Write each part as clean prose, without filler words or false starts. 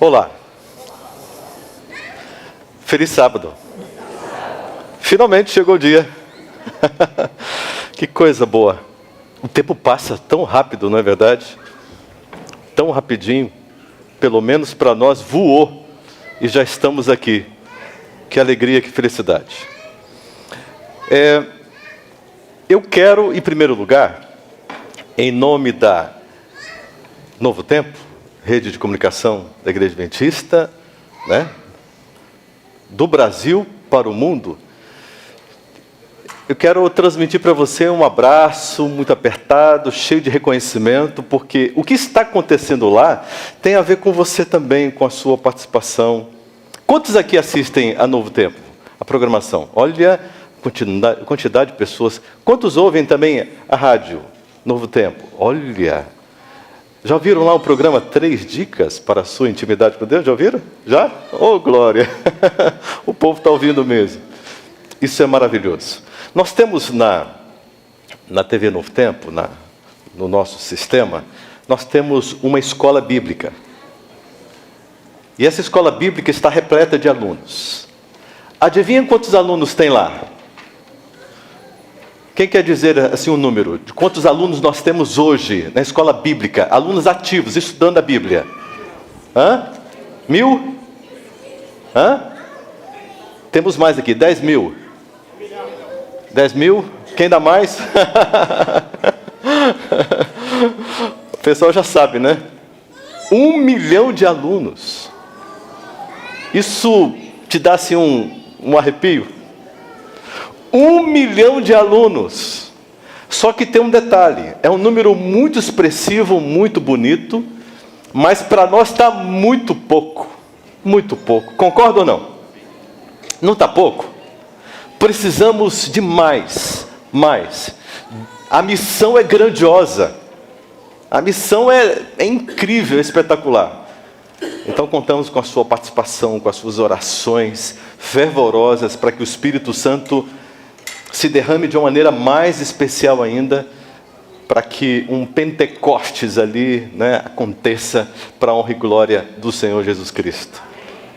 Olá. Feliz sábado. Finalmente chegou o dia. Que coisa boa. O tempo passa tão rápido, não é verdade? Tão rapidinho. Pelo menos para nós voou e já estamos aqui. Que alegria, que felicidade. Eu quero, em primeiro lugar, em nome da Novo Tempo, rede de comunicação da Igreja Adventista, né, do Brasil para o mundo, eu quero transmitir para você um abraço muito apertado, cheio de reconhecimento, porque o que está acontecendo lá tem a ver com você também, com a sua participação. Quantos aqui assistem a Novo Tempo, a programação? Olha a quantidade de pessoas. Quantos ouvem também a rádio Novo Tempo? Olha... Já ouviram lá o programa 3 Dicas para a sua intimidade com Deus? Já ouviram? Já? Oh, glória! O povo está ouvindo mesmo. Isso é maravilhoso. Nós temos na TV Novo Tempo, no nosso sistema, nós temos uma escola bíblica. E essa escola bíblica está repleta de alunos. Adivinha quantos alunos tem lá? Quem quer dizer assim um número? De quantos alunos nós temos hoje na escola bíblica? Alunos ativos, estudando a Bíblia. 1.000? Temos mais aqui, 10.000. 10.000? Quem dá mais? O pessoal já sabe, né? 1 milhão de alunos. Isso te dá assim um arrepio? 1 milhão de alunos. Só que tem um detalhe, é um número muito expressivo, muito bonito, mas para nós está muito pouco. Muito pouco. Concorda ou não? Não está pouco? Precisamos de mais. A missão é grandiosa. A missão é incrível, é espetacular. Então contamos com a sua participação, com as suas orações fervorosas, para que o Espírito Santo se derrame de uma maneira mais especial ainda, para que um Pentecostes ali, né, aconteça para a honra e glória do Senhor Jesus Cristo.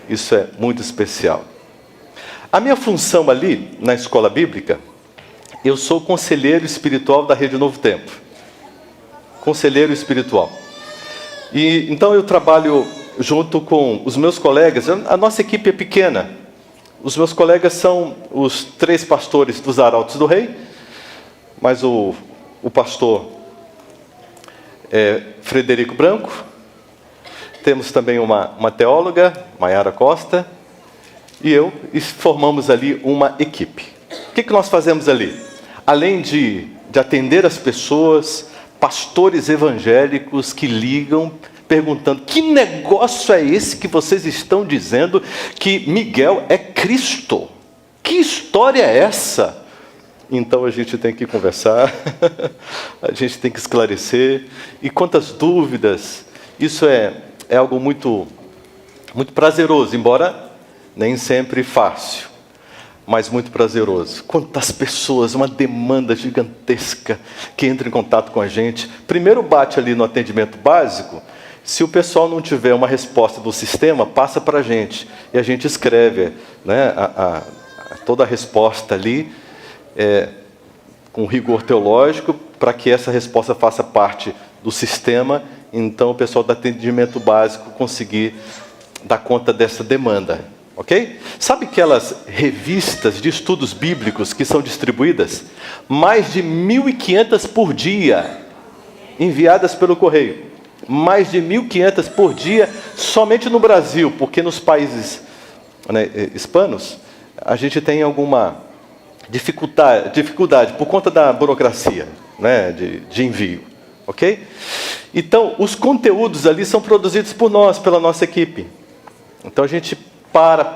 Isso é muito especial. A minha função ali, na escola bíblica, eu sou conselheiro espiritual da Rede Novo Tempo. Conselheiro espiritual. E então eu trabalho junto com os meus colegas. A nossa equipe é pequena. Os meus colegas são os 3 pastores dos Arautos do Rei, mas o pastor Frederico Branco. Temos também uma teóloga, Maiara Costa, e eu, e formamos ali uma equipe. O que nós fazemos ali? Além de atender as pessoas, pastores evangélicos que ligam, perguntando, que negócio é esse que vocês estão dizendo que Miguel é Cristo? Que história é essa? Então a gente tem que conversar, a gente tem que esclarecer, e quantas dúvidas. Isso é algo muito, muito prazeroso, embora nem sempre fácil, mas muito prazeroso. Quantas pessoas, uma demanda gigantesca que entra em contato com a gente. Primeiro bate ali no atendimento básico. Se o pessoal não tiver uma resposta do sistema, passa para a gente. E a gente escreve, né, toda a resposta ali, com rigor teológico, para que essa resposta faça parte do sistema. Então, o pessoal do atendimento básico conseguir dar conta dessa demanda. Ok? Sabe aquelas revistas de estudos bíblicos que são distribuídas? Mais de 1.500 por dia, enviadas pelo correio. Mais de 1.500 por dia, somente no Brasil, porque nos países, né, hispanos, a gente tem alguma dificuldade por conta da burocracia, né, de envio, ok? Então, os conteúdos ali são produzidos por nós, pela nossa equipe. Então, a gente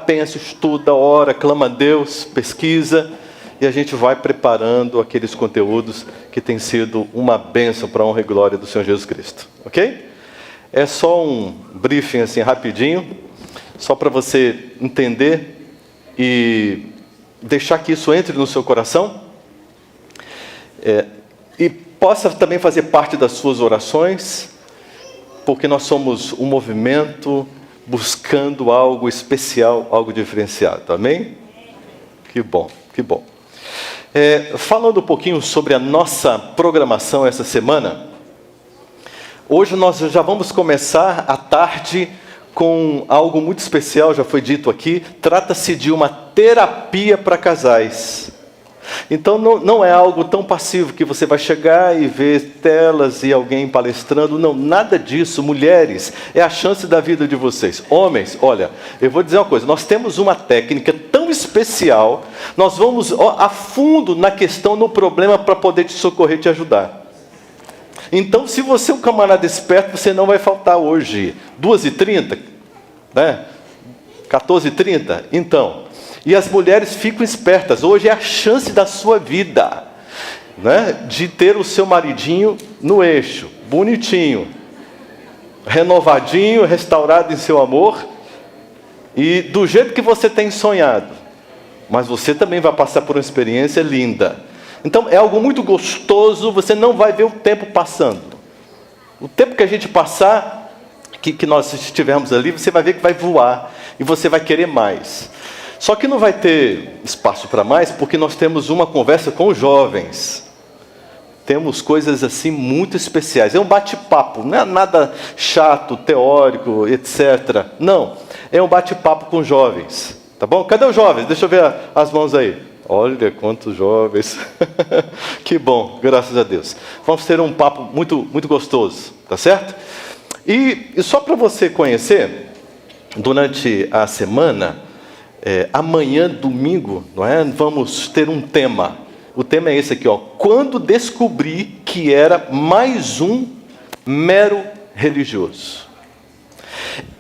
pensa, estuda, ora, clama a Deus, pesquisa, e a gente vai preparando aqueles conteúdos que têm sido uma bênção para a honra e glória do Senhor Jesus Cristo. Ok? É só um briefing assim rapidinho, só para você entender e deixar que isso entre no seu coração, e possa também fazer parte das suas orações, porque nós somos um movimento buscando algo especial, algo diferenciado. Amém? Que bom, que bom. Falando um pouquinho sobre a nossa programação essa semana, hoje nós já vamos começar à tarde com algo muito especial, já foi dito aqui. Trata-se de uma terapia para casais. Então não é algo tão passivo que você vai chegar e ver telas e alguém palestrando. Não, nada disso. Mulheres, é a chance da vida de vocês. Homens, olha, eu vou dizer uma coisa. Nós temos uma técnica tão especial. Nós vamos a fundo na questão, no problema, para poder te socorrer e te ajudar. Então, se você é um camarada esperto, você não vai faltar hoje. 2h30, né? 14h30, então. E as mulheres ficam espertas. Hoje é a chance da sua vida, né? De ter o seu maridinho no eixo, bonitinho, renovadinho, restaurado em seu amor, e do jeito que você tem sonhado. Mas você também vai passar por uma experiência linda. Então é algo muito gostoso, você não vai ver o tempo passando. O tempo que a gente passar, que nós estivermos ali, você vai ver que vai voar, e você vai querer mais. Só que não vai ter espaço para mais, porque nós temos uma conversa com os jovens. Temos coisas assim muito especiais. É um bate-papo, não é nada chato, teórico, etc. Não, é um bate-papo com jovens. Tá bom? Cadê os jovens? Deixa eu ver as mãos aí. Olha quantos jovens. Que bom, graças a Deus. Vamos ter um papo muito, muito gostoso, tá certo? E só para você conhecer, durante a semana, amanhã, domingo, não é? Vamos ter um tema. O tema é esse aqui, ó. Quando descobri que era mais um mero religioso.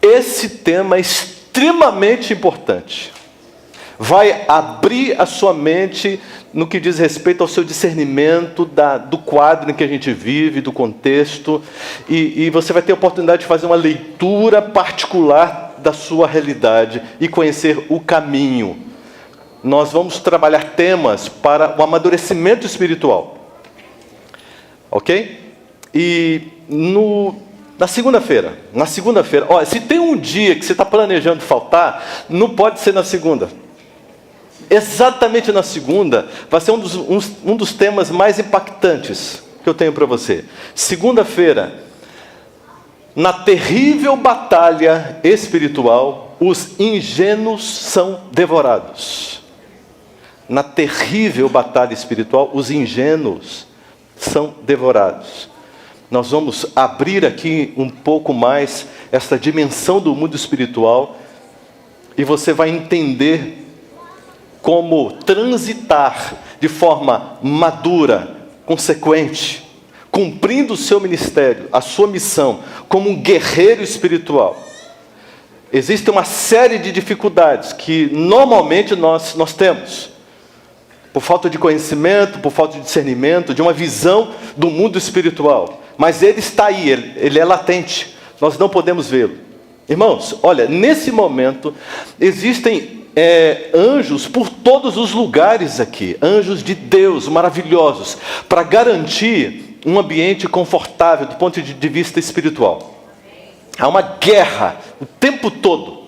Esse tema é extremamente importante. Vai abrir a sua mente no que diz respeito ao seu discernimento do quadro em que a gente vive, do contexto, e você vai ter a oportunidade de fazer uma leitura particular da sua realidade e conhecer o caminho. Nós vamos trabalhar temas para o amadurecimento espiritual. Ok? E na segunda-feira, olha, se tem um dia que você está planejando faltar, não pode ser na segunda. Exatamente na segunda, vai ser um dos temas mais impactantes que eu tenho para você. Segunda-feira, na terrível batalha espiritual, os ingênuos são devorados. Na terrível batalha espiritual, os ingênuos são devorados. Nós vamos abrir aqui um pouco mais essa dimensão do mundo espiritual, e você vai entender como transitar de forma madura, consequente, cumprindo o seu ministério, a sua missão, como um guerreiro espiritual. Existe uma série de dificuldades que normalmente nós temos, por falta de conhecimento, por falta de discernimento, de uma visão do mundo espiritual. Mas ele está aí, ele é latente, nós não podemos vê-lo. Irmãos, olha, nesse momento, existem anjos por todos os lugares aqui, anjos de Deus maravilhosos, para garantir um ambiente confortável do ponto de vista espiritual. Há uma guerra o tempo todo,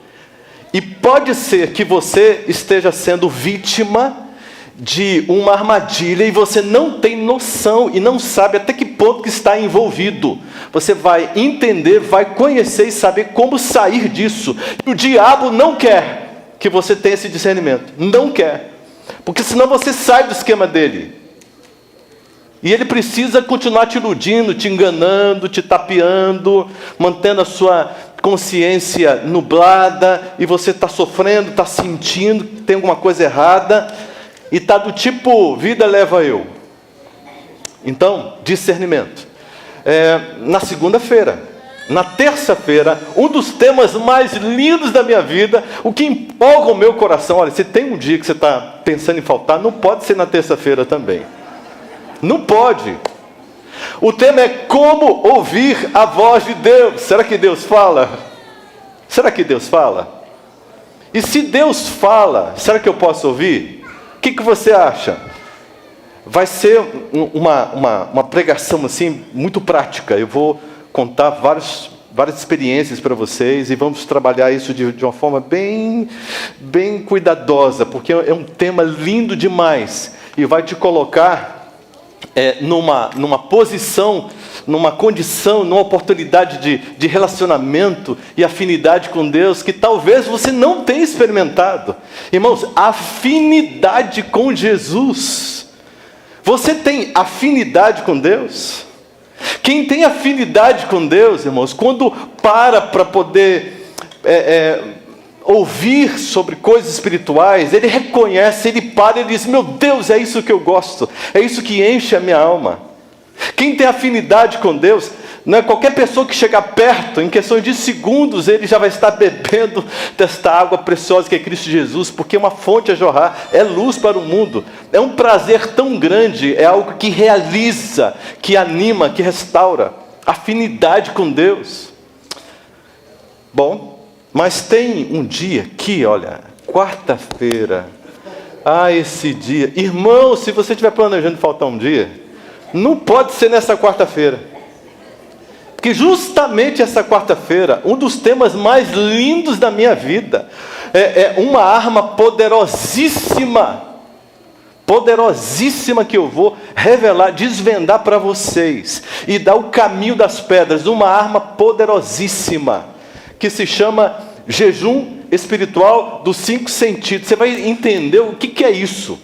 e pode ser que você esteja sendo vítima de uma armadilha e você não tem noção e não sabe até que ponto que está envolvido. Você vai entender, vai conhecer e saber como sair disso. E o diabo não quer que você tenha esse discernimento, não quer, porque senão você sai do esquema dele. E ele precisa continuar te iludindo, te enganando, te tapeando, mantendo a sua consciência nublada, e você está sofrendo, está sentindo que tem alguma coisa errada, e está do tipo, vida leva eu. Então, discernimento. Na segunda-feira, na terça-feira, um dos temas mais lindos da minha vida, o que empolga o meu coração. Olha, se tem um dia que você está pensando em faltar, não pode ser na terça-feira também. Não pode. O tema é como ouvir a voz de Deus. Será que Deus fala? Será que Deus fala? E se Deus fala, será que eu posso ouvir? O que você acha? Vai ser uma pregação assim, muito prática. Eu vou contar vários várias experiências para vocês e vamos trabalhar isso de uma forma bem cuidadosa, porque é um tema lindo demais e vai te colocar numa posição, numa condição, numa oportunidade de relacionamento e afinidade com Deus que talvez você não tenha experimentado. Irmãos, afinidade com Jesus. Você tem afinidade com Deus? Quem tem afinidade com Deus, irmãos, quando para poder ouvir sobre coisas espirituais, ele reconhece, ele para e diz: meu Deus, é isso que eu gosto, é isso que enche a minha alma. Quem tem afinidade com Deus, não é qualquer pessoa que chegar perto, em questões de segundos, ele já vai estar bebendo desta água preciosa que é Cristo Jesus, porque é uma fonte a jorrar, é luz para o mundo, é um prazer tão grande, é algo que realiza, que anima, que restaura, afinidade com Deus. Bom, mas tem um dia que, olha, quarta-feira, esse dia, irmão, se você estiver planejando faltar um dia, não pode ser nessa quarta-feira, porque justamente essa quarta-feira, um dos temas mais lindos da minha vida, é uma arma poderosíssima que eu vou revelar, desvendar para vocês, e dar o caminho das pedras, uma arma poderosíssima, que se chama jejum espiritual dos 5 sentidos. Você vai entender o que é isso.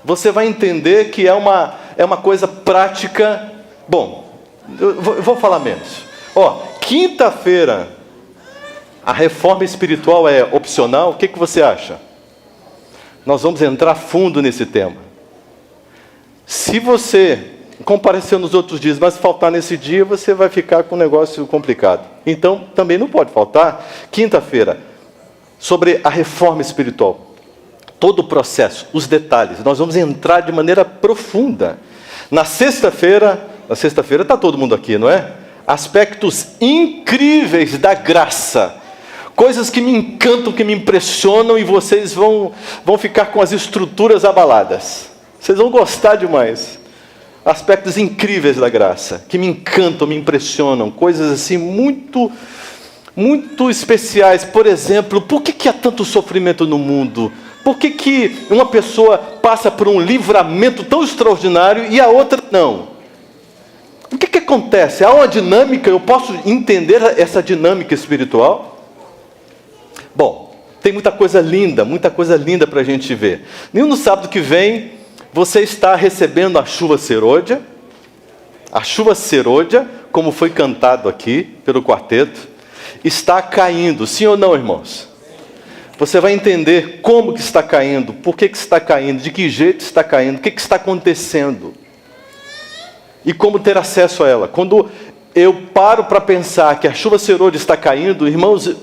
Você vai entender que é uma coisa prática. Bom, eu vou falar menos. Quinta-feira, a reforma espiritual é opcional. O que você acha? Nós vamos entrar fundo nesse tema. Se você compareceu nos outros dias, mas faltar nesse dia, você vai ficar com um negócio complicado. Então, também não pode faltar quinta-feira, sobre a reforma espiritual. Todo o processo, os detalhes, nós vamos entrar de maneira profunda. Na sexta-feira está todo mundo aqui, não é? Aspectos incríveis da graça, coisas que me encantam, que me impressionam, e vocês vão ficar com as estruturas abaladas. Vocês vão gostar demais. Aspectos incríveis da graça, que me encantam, me impressionam, coisas assim muito especiais. Por exemplo, por que há tanto sofrimento no mundo? Por que uma pessoa passa por um livramento tão extraordinário e a outra não? O que acontece? Há uma dinâmica, eu posso entender essa dinâmica espiritual? Bom, tem muita coisa linda para a gente ver. No sábado que vem, você está recebendo a chuva serôdia. A chuva serôdia, como foi cantado aqui pelo quarteto, está caindo, sim ou não, irmãos? Você vai entender como que está caindo, por que está caindo, de que jeito está caindo, o que está acontecendo. E como ter acesso a ela. Quando eu paro para pensar que a chuva serôdia está caindo, irmãos,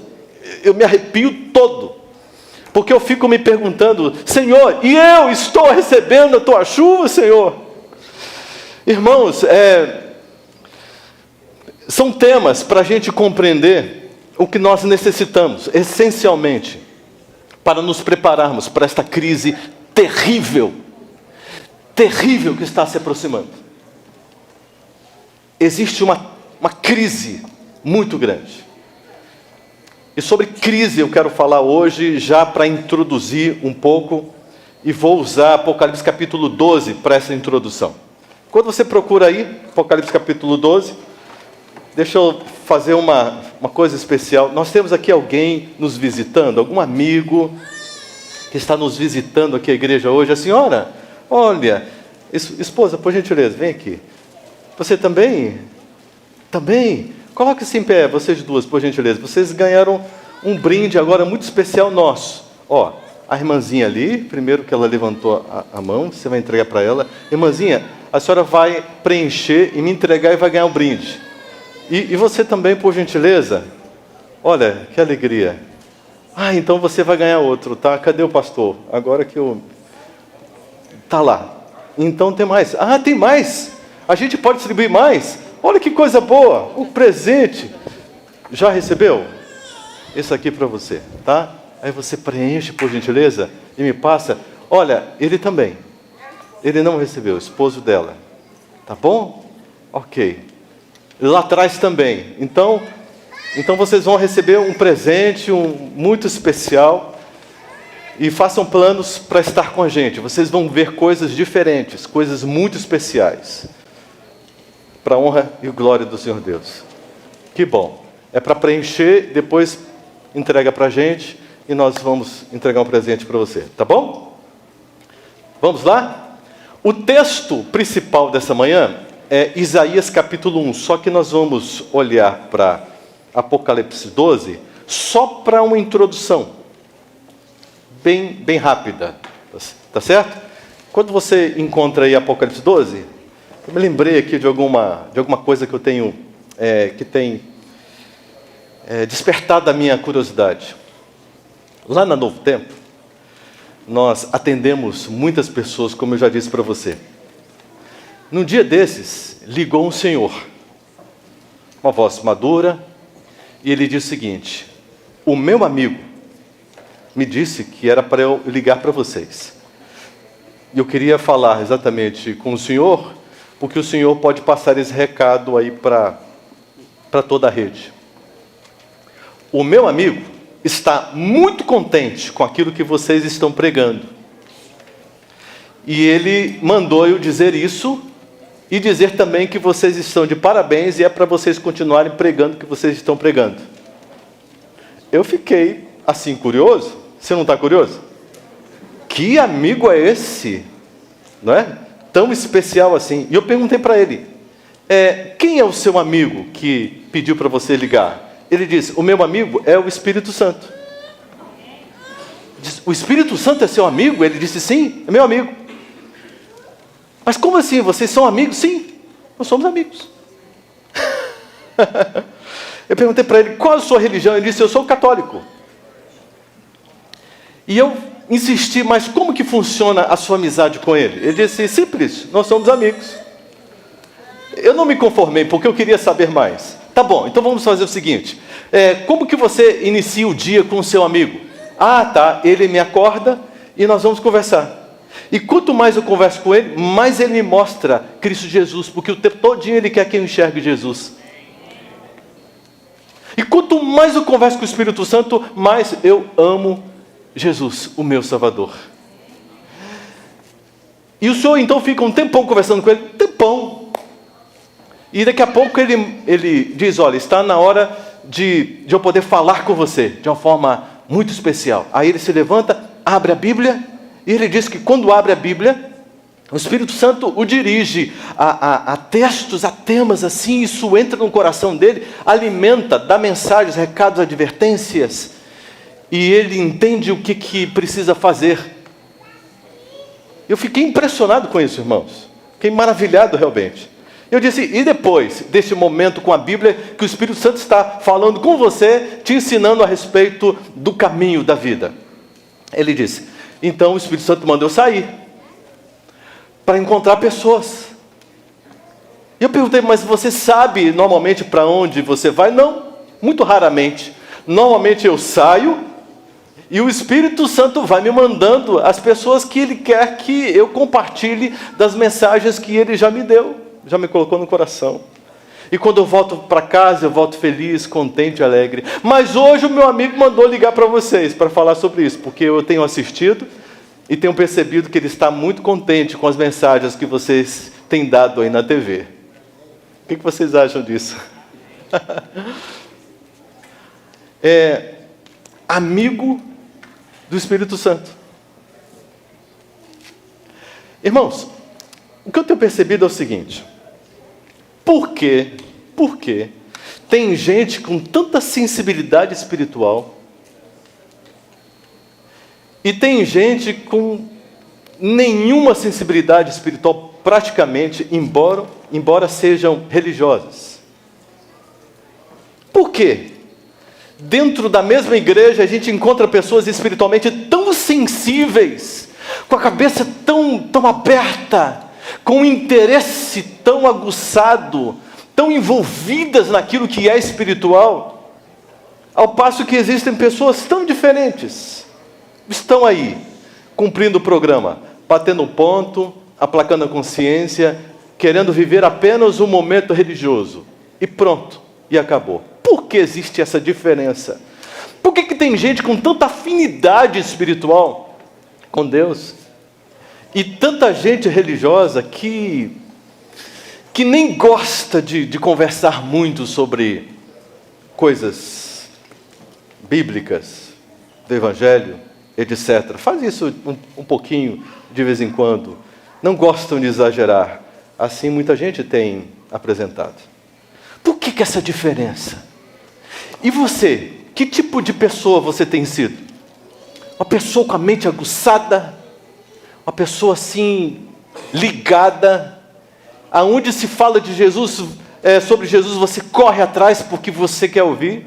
eu me arrepio todo. Porque eu fico me perguntando: Senhor, e eu estou recebendo a tua chuva, Senhor? Irmãos, são temas para a gente compreender o que nós necessitamos, essencialmente, para nos prepararmos para esta crise terrível que está se aproximando. Existe uma crise muito grande. E sobre crise eu quero falar hoje, já para introduzir um pouco, e vou usar Apocalipse capítulo 12 para essa introdução. Quando você procura aí, Apocalipse capítulo 12, deixa eu fazer uma coisa especial. Nós temos aqui alguém nos visitando, algum amigo que está nos visitando aqui à igreja hoje. A senhora, olha, esposa, por gentileza, vem aqui. Você também? Também? Coloque-se em pé, vocês duas, por gentileza. Vocês ganharam um brinde agora muito especial nosso. A irmãzinha ali, primeiro que ela levantou a mão, você vai entregar para ela. Irmãzinha, a senhora vai preencher e me entregar e vai ganhar um brinde. E você também, por gentileza? Olha, que alegria. Então você vai ganhar outro, tá? Cadê o pastor? Agora que eu... Tá lá. Então tem mais. Tem mais. A gente pode distribuir mais. Olha que coisa boa. O presente. Já recebeu? Esse aqui para você, tá? Aí você preenche, por gentileza, e me passa. Olha, ele também. Ele não recebeu, o esposo dela. Tá bom? Ok. lá atrás também. Então vocês vão receber um presente muito especial. E façam planos para estar com a gente. Vocês vão ver coisas diferentes, coisas muito especiais. Para a honra e glória do Senhor Deus. Que bom. É para preencher, depois entrega para a gente e nós vamos entregar um presente para você. Tá bom? Vamos lá? O texto principal dessa manhã é Isaías capítulo 1. Só que nós vamos olhar para Apocalipse 12 só para uma introdução. Bem rápida, tá certo? Quando você encontra aí Apocalipse 12, eu me lembrei aqui de alguma coisa que eu tenho, que tem despertado a minha curiosidade. Lá na Novo Tempo, nós atendemos muitas pessoas, como eu já disse para você. Num dia desses, ligou um senhor, uma voz madura, e ele disse o seguinte: o meu amigo me disse que era para eu ligar para vocês. E eu queria falar exatamente com o senhor, porque o senhor pode passar esse recado aí para toda a rede. O meu amigo está muito contente com aquilo que vocês estão pregando. E ele mandou eu dizer isso e dizer também que vocês estão de parabéns e é para vocês continuarem pregando o que vocês estão pregando. Eu fiquei assim curioso. Você não está curioso? Que amigo é esse? Não é? Tão especial assim. E eu perguntei para ele, quem é o seu amigo que pediu para você ligar? Ele disse, o meu amigo é o Espírito Santo. Disse, o Espírito Santo é seu amigo? Ele disse, sim, é meu amigo. Mas como assim? Vocês são amigos? Sim, nós somos amigos. Eu perguntei para ele, qual a sua religião? Ele disse, eu sou católico. E eu insisti, mas como que funciona a sua amizade com ele? Ele disse, simples, nós somos amigos. Eu não me conformei, porque eu queria saber mais. Tá bom, então vamos fazer o seguinte. Como que você inicia o dia com o seu amigo? Ah, tá, ele me acorda e nós vamos conversar. E quanto mais eu converso com ele, mais ele me mostra Cristo Jesus, porque o tempo todinho ele quer que eu enxergue Jesus. E quanto mais eu converso com o Espírito Santo, mais eu amo Jesus, o meu Salvador. E o senhor então fica um tempão conversando com ele, tempão. E daqui a pouco ele diz, olha, está na hora de eu poder falar com você, de uma forma muito especial. Aí ele se levanta, abre a Bíblia, e ele diz que quando abre a Bíblia, o Espírito Santo o dirige a textos, a temas assim, isso entra no coração dele, alimenta, dá mensagens, recados, advertências, e ele entende o que precisa fazer. Eu fiquei impressionado com isso, irmãos. Fiquei maravilhado realmente. Eu disse, e depois desse momento com a Bíblia, que o Espírito Santo está falando com você, te ensinando a respeito do caminho da vida. Ele disse, então o Espírito Santo mandou eu sair, para encontrar pessoas. E eu perguntei, mas você sabe normalmente para onde você vai? Não, muito raramente. Normalmente eu saio, e o Espírito Santo vai me mandando as pessoas que Ele quer que eu compartilhe das mensagens que Ele já me deu, já me colocou no coração. E quando eu volto para casa, eu volto feliz, contente, alegre. Mas hoje o meu amigo mandou ligar para vocês, para falar sobre isso, porque eu tenho assistido e tenho percebido que ele está muito contente com as mensagens que vocês têm dado aí na TV. O que vocês acham disso? Amigo do Espírito Santo. Irmãos, o que eu tenho percebido é o seguinte: por que tem gente com tanta sensibilidade espiritual e tem gente com nenhuma sensibilidade espiritual praticamente, embora sejam religiosas? Por quê? Dentro da mesma igreja a gente encontra pessoas espiritualmente tão sensíveis, com a cabeça tão aberta, com um interesse tão aguçado, tão envolvidas naquilo que é espiritual, ao passo que existem pessoas tão diferentes, estão aí, cumprindo o programa, batendo um ponto, aplacando a consciência, querendo viver apenas um momento religioso. e pronto, e acabou. Por que existe essa diferença? Por que tem gente com tanta afinidade espiritual com Deus e tanta gente religiosa que nem gosta de conversar muito sobre coisas bíblicas, do Evangelho, etc. Faz isso um pouquinho de vez em quando. Não gostam de exagerar. Assim muita gente tem apresentado. Por que essa diferença? E você? Que tipo de pessoa você tem sido? Uma pessoa com a mente aguçada? Uma pessoa assim, ligada? Aonde se fala de Jesus, sobre Jesus, você corre atrás porque você quer ouvir?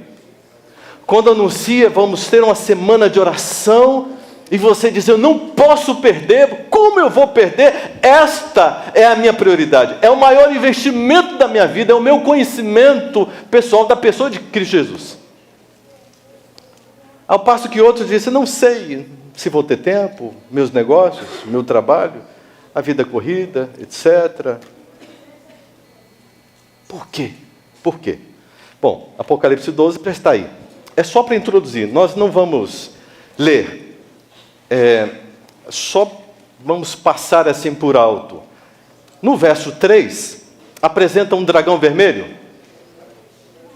Quando anuncia, vamos ter uma semana de oração, e você diz, eu não posso perder, como eu vou perder? Esta é a minha prioridade, é o maior investimento da minha vida, é o meu conhecimento pessoal da pessoa de Cristo Jesus. Ao passo que outros dizem, não sei se vou ter tempo, meus negócios, meu trabalho, a vida corrida, etc. Por quê? Por quê? Bom, Apocalipse 12 está aí. É só para introduzir, nós não vamos ler, só vamos passar assim por alto. No verso 3, apresenta um dragão vermelho.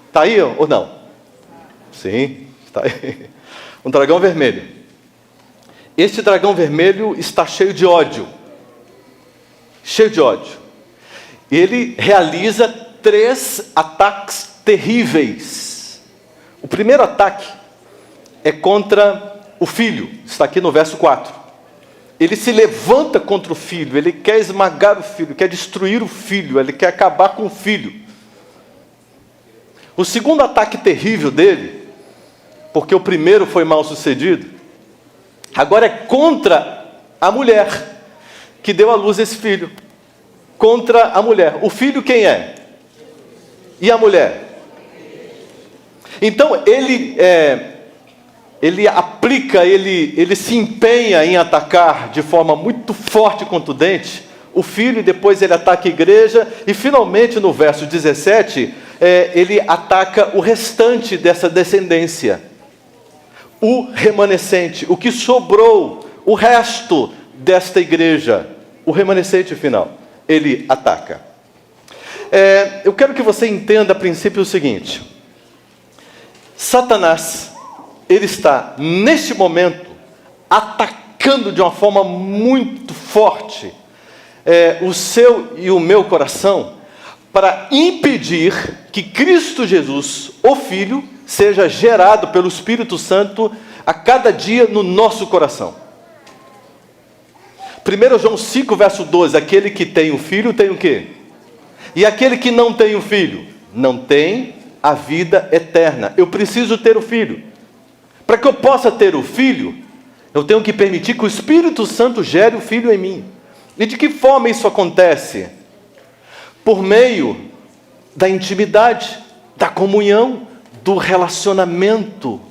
Está aí ou não? Sim, está aí. Um dragão vermelho. Este dragão vermelho está cheio de ódio. Cheio de ódio. Ele realiza 3 ataques terríveis. O primeiro ataque é contra o filho, está aqui no verso 4. Ele se levanta contra o filho, ele quer esmagar o filho, quer destruir o filho, ele quer acabar com o filho. O segundo ataque terrível dele, porque o primeiro foi mal sucedido, agora é contra a mulher que deu à luz esse filho. Contra a mulher. O filho quem é? E a mulher? Então ele aplica, ele se empenha em atacar de forma muito forte e contundente o filho, e depois ele ataca a igreja, e finalmente no verso 17, ele ataca o restante dessa descendência, o remanescente, o que sobrou, o resto desta igreja, o remanescente final, ele ataca. Eu quero que você entenda a princípio o seguinte: Satanás, ele está, neste momento, atacando de uma forma muito forte o seu e o meu coração, para impedir que Cristo Jesus, o Filho, seja gerado pelo Espírito Santo a cada dia no nosso coração. 1 João 5, verso 12, aquele que tem o Filho tem o quê? E aquele que não tem o Filho, não tem a vida eterna. Eu preciso ter o Filho. Para que eu possa ter o Filho, eu tenho que permitir que o Espírito Santo gere o Filho em mim. E de que forma isso acontece? Por meio da intimidade, da comunhão, do relacionamento.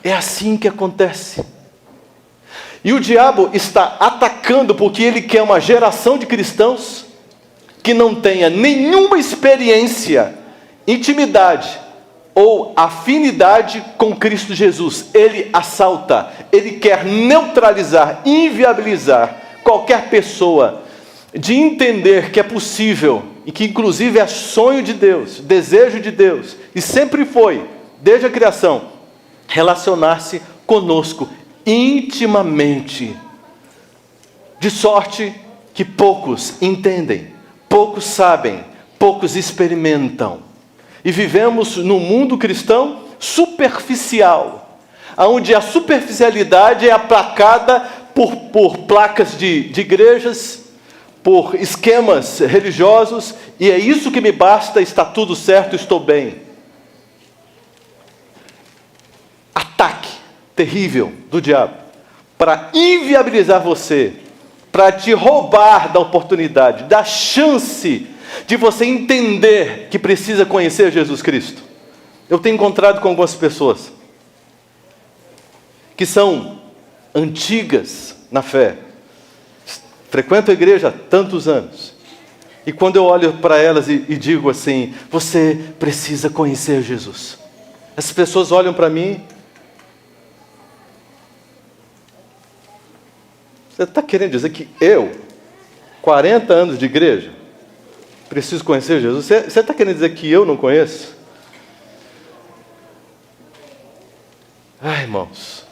É assim que acontece. E o diabo está atacando porque ele quer uma geração de cristãos que não tenha nenhuma experiência, intimidade ou afinidade com Cristo Jesus. Ele assalta, ele quer neutralizar, inviabilizar qualquer pessoa de entender que é possível, e que inclusive é sonho de Deus, desejo de Deus, e sempre foi, desde a criação, relacionar-se conosco intimamente, de sorte que poucos entendem, poucos sabem, poucos experimentam. E vivemos num mundo cristão superficial, onde a superficialidade é aplacada por placas de igrejas, por esquemas religiosos, e é isso que me basta, está tudo certo, estou bem. Ataque terrível do diabo, para inviabilizar você, para te roubar da oportunidade, da chance de você entender que precisa conhecer Jesus Cristo. Eu tenho encontrado com algumas pessoas que são antigas na fé, frequentam a igreja há tantos anos, E quando eu olho para elas e digo assim, você precisa conhecer Jesus. As pessoas olham para mim. Você está querendo dizer que eu, 40 anos de igreja, preciso conhecer Jesus? Você está querendo dizer que eu não conheço? Ai, irmãos.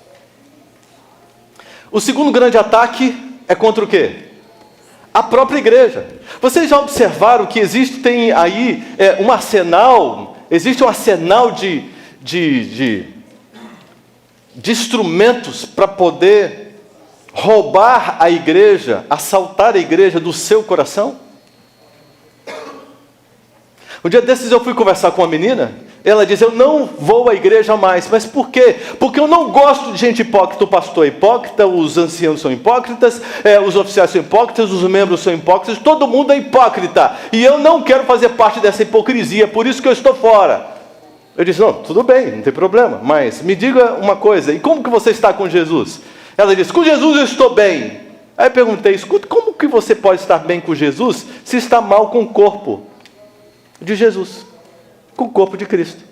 O segundo grande ataque é contra o quê? A própria igreja. Vocês já observaram que tem aí um arsenal, existe um arsenal de instrumentos para poder roubar a igreja, assaltar a igreja do seu coração? Um dia desses eu fui conversar com uma menina, ela disse, eu não vou à igreja mais. Mas por quê? Porque eu não gosto de gente hipócrita. O pastor é hipócrita, os anciãos são hipócritas, os oficiais são hipócritas, os membros são hipócritas, todo mundo é hipócrita. E eu não quero fazer parte dessa hipocrisia, por isso que eu estou fora. Eu disse, não, tudo bem, não tem problema, mas me diga uma coisa, e como que você está com Jesus? Ela disse, com Jesus eu estou bem. Aí eu perguntei, escuta, como que você pode estar bem com Jesus se está mal com o corpo de Jesus? Com o corpo de Cristo.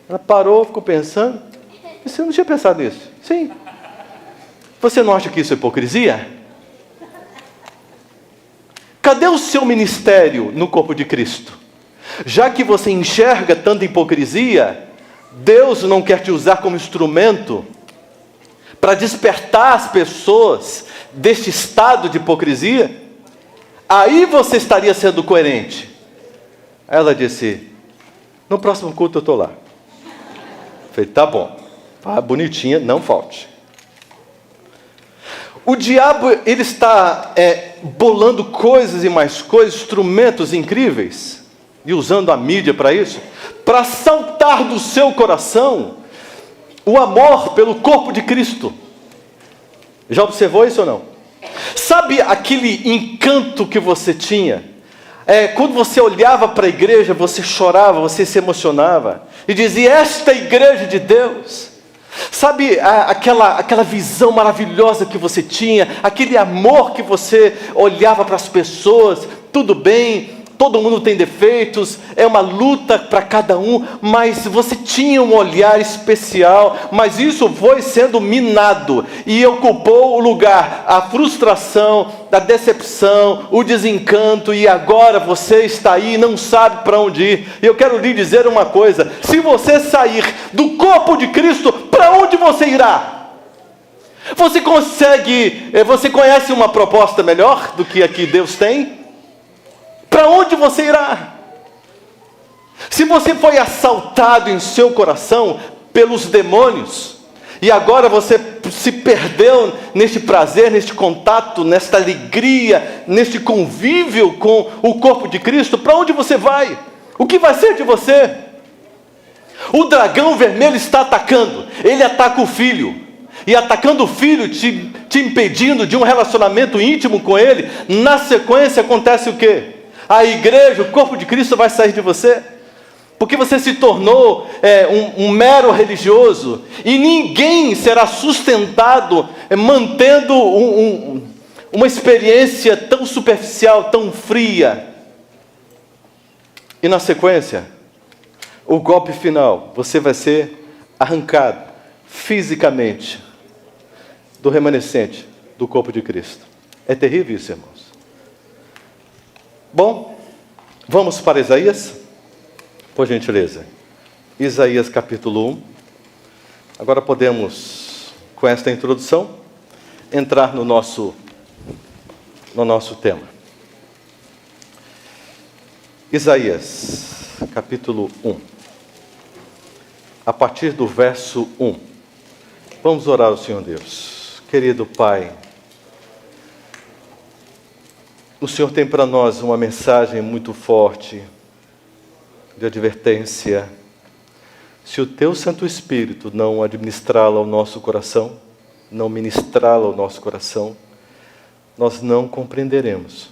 Ela parou, ficou pensando. Você não tinha pensado nisso? Sim. Você não acha que isso é hipocrisia? Cadê o seu ministério no corpo de Cristo? Já que você enxerga tanta hipocrisia, Deus não quer te usar como instrumento para despertar as pessoas deste estado de hipocrisia? Aí você estaria sendo coerente. Ela disse, no próximo culto eu estou lá. Falei, tá bom. Bonitinha, não falte. O diabo, ele está bolando coisas e mais coisas, instrumentos incríveis, e usando a mídia para isso, para saltar do seu coração o amor pelo corpo de Cristo. Já observou isso ou não? Sabe aquele encanto que você tinha? Quando você olhava para a igreja, você chorava, você se emocionava e dizia, esta é a igreja de Deus. Sabe aquela visão maravilhosa que você tinha, aquele amor que você olhava para as pessoas, tudo bem, todo mundo tem defeitos, é uma luta para cada um, mas você tinha um olhar especial, mas isso foi sendo minado, e ocupou o lugar, a frustração, a decepção, o desencanto, e agora você está aí e não sabe para onde ir. E eu quero lhe dizer uma coisa, se você sair do corpo de Cristo, para onde você irá? Você conhece uma proposta melhor do que a que Deus tem? Para onde você irá? Se você foi assaltado em seu coração pelos demônios, e agora você se perdeu neste prazer, neste contato, nesta alegria, neste convívio com o corpo de Cristo, para onde você vai? O que vai ser de você? O dragão vermelho está atacando, ele ataca o filho, e atacando o filho, te impedindo de um relacionamento íntimo com ele. Na sequência acontece o quê? A igreja, o corpo de Cristo vai sair de você, porque você se tornou um mero religioso, e ninguém será sustentado mantendo uma experiência tão superficial, tão fria. E na sequência, o golpe final, você vai ser arrancado fisicamente do remanescente do corpo de Cristo. É terrível isso, irmãos. Bom, vamos para Isaías, por gentileza. Isaías capítulo 1. Agora podemos, com esta introdução, entrar no nosso tema. Isaías capítulo 1. A partir do verso 1. Vamos orar ao Senhor Deus. Querido Pai, o Senhor tem para nós uma mensagem muito forte, de advertência. Se o Teu Santo Espírito não administrá-la ao nosso coração, não ministrá-la ao nosso coração, nós não compreenderemos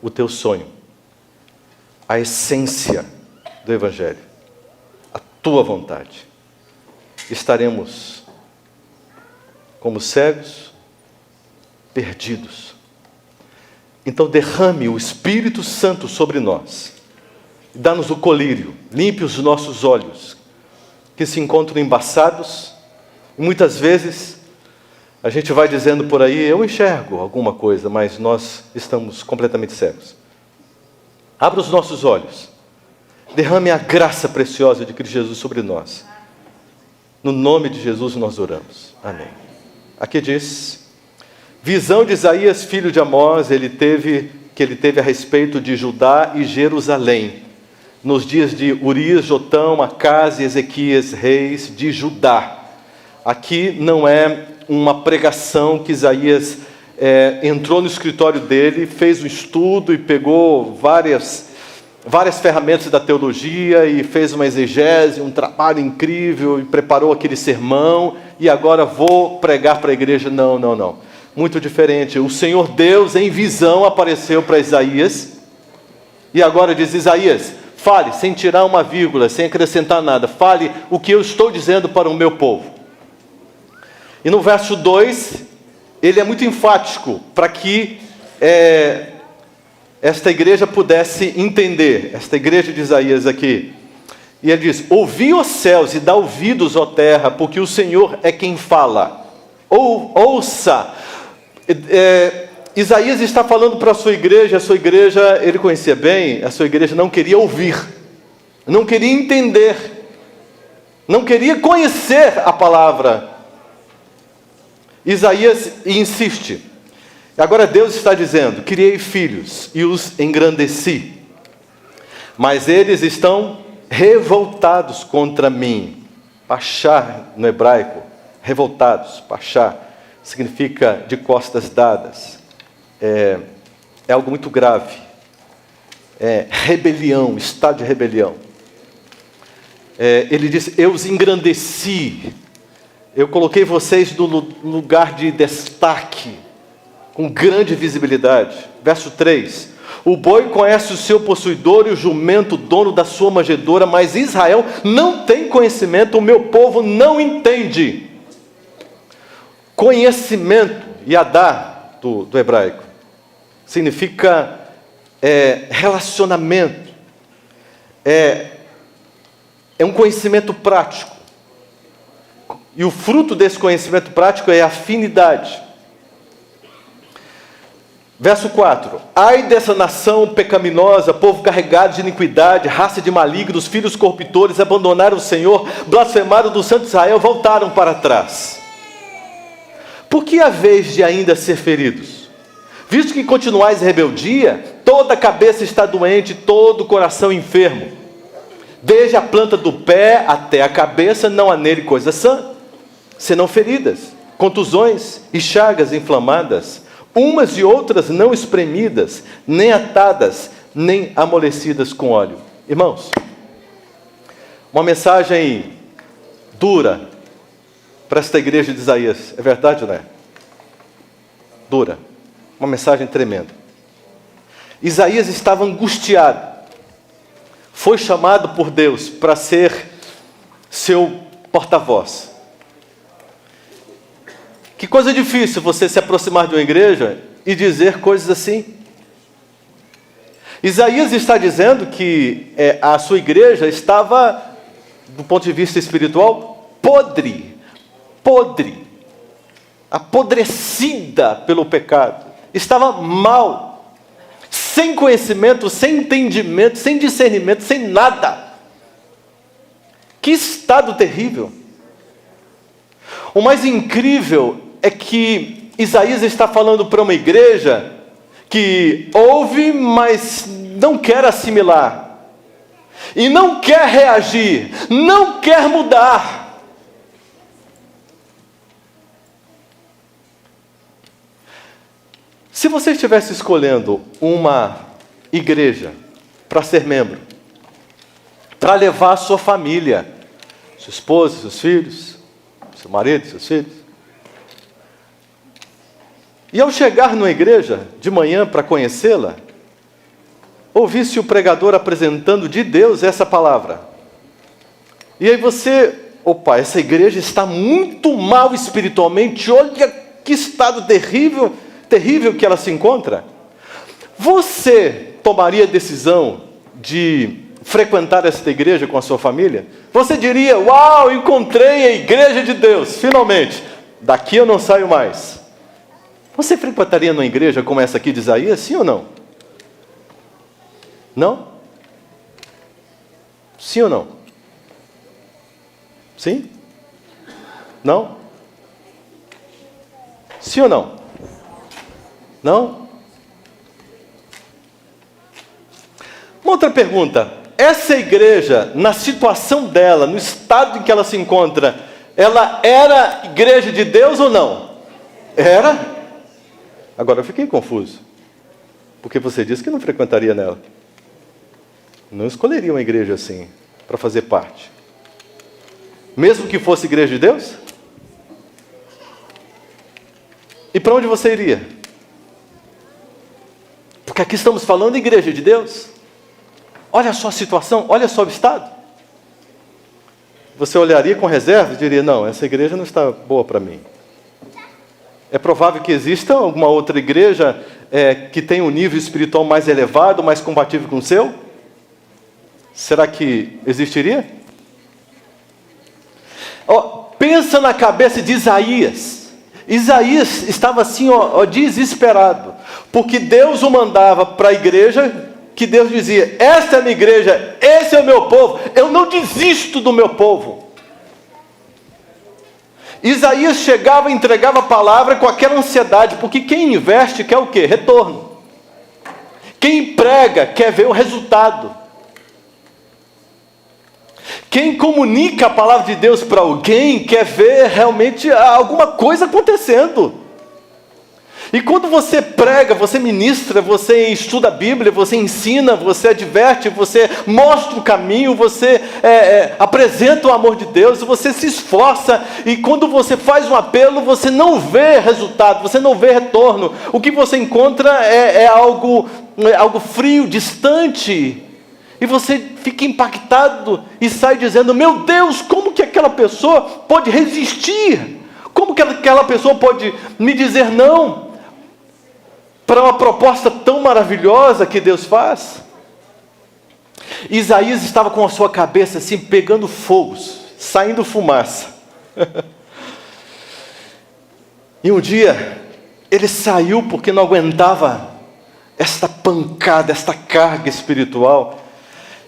o Teu sonho, a essência do Evangelho, a Tua vontade. Estaremos como cegos, perdidos. Então derrame o Espírito Santo sobre nós. Dá-nos o colírio, limpe os nossos olhos, que se encontram embaçados. E muitas vezes a gente vai dizendo por aí, eu enxergo alguma coisa, mas nós estamos completamente cegos. Abra os nossos olhos. Derrame a graça preciosa de Cristo Jesus sobre nós. No nome de Jesus nós oramos. Amém. Aqui diz, visão de Isaías, filho de Amós, ele teve a respeito de Judá e Jerusalém, nos dias de Urias, Jotão, Acás e Ezequias, reis de Judá. Aqui não é uma pregação que Isaías entrou no escritório dele, fez um estudo e pegou várias ferramentas da teologia e fez uma exegese, um trabalho incrível e preparou aquele sermão e agora vou pregar para a igreja. Não. Muito diferente. O Senhor Deus em visão apareceu para Isaías e agora diz, Isaías, fale sem tirar uma vírgula, sem acrescentar nada. Fale o que eu estou dizendo para o meu povo. E no verso 2, ele é muito enfático para que esta igreja pudesse entender, esta igreja de Isaías aqui. E ele diz, ouvi os céus e dá ouvidos, ó terra, porque o Senhor é quem fala. Ouça. Isaías está falando para a sua igreja ele conhecia bem, a sua igreja não queria ouvir, não queria entender, não queria conhecer a palavra. Isaías insiste. Agora Deus está dizendo, criei filhos e os engrandeci, mas eles estão revoltados contra mim. Pachá no hebraico, revoltados, pachá, significa de costas dadas. É algo muito grave. Rebelião, estado de rebelião. Ele diz, eu os engrandeci, eu coloquei vocês no lugar de destaque, com grande visibilidade. Verso 3, o boi conhece o seu possuidor e o jumento o dono da sua manjedoura, mas Israel não tem conhecimento, o meu povo não entende. Conhecimento, yadá, do hebraico, significa relacionamento, é um conhecimento prático, e o fruto desse conhecimento prático é a afinidade. Verso 4, ai dessa nação pecaminosa, povo carregado de iniquidade, raça de malignos, filhos corruptores, abandonaram o Senhor, blasfemaram do Santo Israel, voltaram para trás. Por que a vez de ainda ser feridos? Visto que continuais em rebeldia, toda a cabeça está doente, todo o coração enfermo. Desde a planta do pé até a cabeça, não há nele coisa sã, senão feridas, contusões e chagas inflamadas, umas e outras não espremidas, nem atadas, nem amolecidas com óleo. Irmãos, uma mensagem dura para esta igreja de Isaías, é verdade ou não é? Dura, uma mensagem tremenda. Isaías estava angustiado, foi chamado por Deus para ser seu porta-voz. Que coisa difícil você se aproximar de uma igreja e dizer coisas assim. Isaías está dizendo que a sua igreja estava, do ponto de vista espiritual, podre, apodrecida pelo pecado. Estava mal, sem conhecimento, sem entendimento, sem discernimento, sem nada. Que estado terrível. O mais incrível é que Isaías está falando para uma igreja que ouve, mas não quer assimilar, e não quer reagir, não quer mudar. Se você estivesse escolhendo uma igreja para ser membro, para levar a sua família, sua esposa, seus filhos, seu marido, seus filhos, e ao chegar numa igreja de manhã para conhecê-la, ouvisse o pregador apresentando de Deus essa palavra, e aí você, opa, essa igreja está muito mal espiritualmente, olha que estado terrível que ela se encontra. Você tomaria a decisão de frequentar esta igreja com a sua família? Você diria: uau, encontrei a igreja de Deus, finalmente, daqui eu não saio mais. Você frequentaria uma igreja como essa aqui de Isaías, sim ou não? Não? Sim ou não? Sim? Não? Sim ou não? Não? Uma outra pergunta. Essa igreja, na situação dela, no estado em que ela se encontra, ela era igreja de Deus ou não? Era? Agora eu fiquei confuso. Porque você disse que não frequentaria nela. Não escolheria uma igreja assim, para fazer parte. Mesmo que fosse igreja de Deus? E para onde você iria? Porque aqui estamos falando de igreja de Deus. Olha só a situação, olha só o estado. Você olharia com reserva e diria: não, essa igreja não está boa para mim. É provável que exista alguma outra igreja que tenha um nível espiritual mais elevado, mais compatível com o seu? Será que existiria? Pensa na cabeça de Isaías. Isaías estava assim, desesperado, porque Deus o mandava para a igreja, que Deus dizia: esta é a minha igreja, esse é o meu povo, eu não desisto do meu povo. Isaías chegava e entregava a palavra com aquela ansiedade, porque quem investe quer o quê? Retorno. Quem prega quer ver o resultado. Quem comunica a palavra de Deus para alguém quer ver realmente alguma coisa acontecendo. E quando você prega, você ministra, você estuda a Bíblia, você ensina, você adverte, você mostra o caminho, você apresenta o amor de Deus, você se esforça, e quando você faz um apelo, você não vê resultado, você não vê retorno. O que você encontra é algo frio, distante, e você fica impactado e sai dizendo: meu Deus, como que aquela pessoa pode resistir? Como que aquela pessoa pode me dizer não para uma proposta tão maravilhosa que Deus faz? Isaías estava com a sua cabeça assim, pegando fogos, saindo fumaça. E um dia, ele saiu porque não aguentava esta pancada, esta carga espiritual.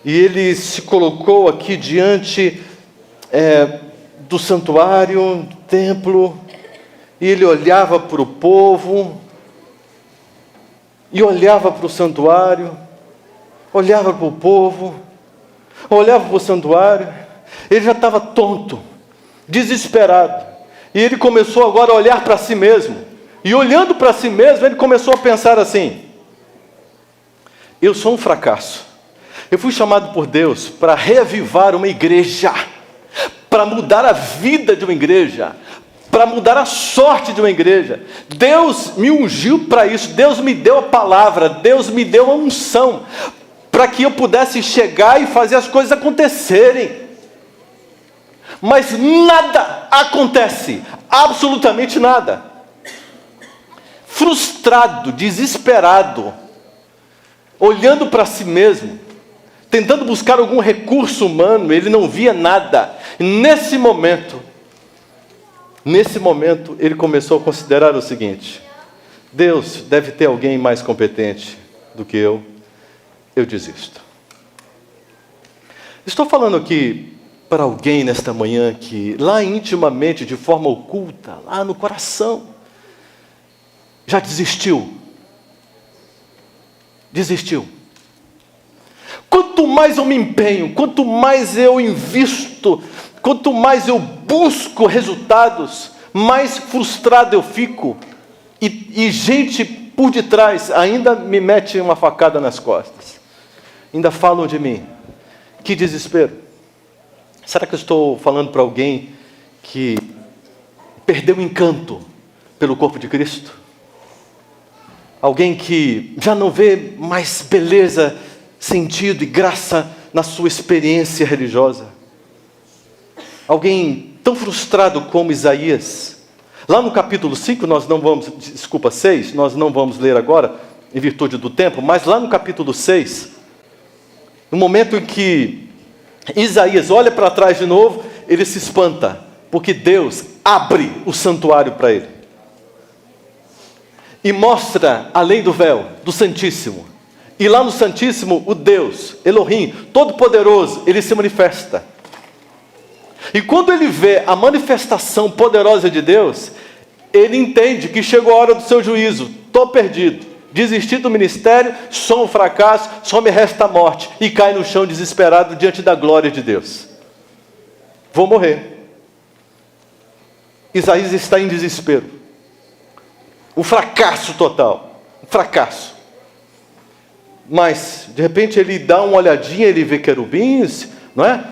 E ele se colocou aqui diante do santuário, do templo, e ele olhava para o povo, e olhava para o santuário, olhava para o povo, olhava para o santuário. Ele já estava tonto, desesperado, e ele começou agora a olhar para si mesmo, e olhando para si mesmo, ele começou a pensar assim: eu sou um fracasso. Eu fui chamado por Deus para reavivar uma igreja, para mudar a vida de uma igreja, para mudar a sorte de uma igreja. Deus me ungiu para isso, Deus me deu a palavra, Deus me deu a unção, para que eu pudesse chegar e fazer as coisas acontecerem. Mas nada acontece, absolutamente nada. Frustrado, desesperado, olhando para si mesmo, tentando buscar algum recurso humano, ele não via nada. E nesse momento, ele começou a considerar o seguinte: Deus deve ter alguém mais competente do que eu desisto. Estou falando aqui para alguém nesta manhã que lá intimamente, de forma oculta, lá no coração, já desistiu. Quanto mais eu me empenho, quanto mais eu invisto, quanto mais eu busco resultados, mais frustrado eu fico. E gente por detrás ainda me mete uma facada nas costas. Ainda falam de mim. Que desespero. Será que eu estou falando para alguém que perdeu o encanto pelo corpo de Cristo? Alguém que já não vê mais beleza, sentido e graça na sua experiência religiosa? Alguém tão frustrado como Isaías. Lá no capítulo 6, nós não vamos ler agora, em virtude do tempo, mas lá no capítulo 6, no momento em que Isaías olha para trás de novo, ele se espanta, porque Deus abre o santuário para ele. E mostra além do véu, do Santíssimo. E lá no Santíssimo, o Deus, Elohim, Todo-Poderoso, ele se manifesta. E quando ele vê a manifestação poderosa de Deus, ele entende que chegou a hora do seu juízo. Estou perdido, desisti do ministério, sou um fracasso, só me resta a morte. E cai no chão desesperado diante da glória de Deus. Vou morrer. Isaías está em desespero. Um fracasso total. Um fracasso. Mas, de repente, ele dá uma olhadinha, ele vê querubins, não é?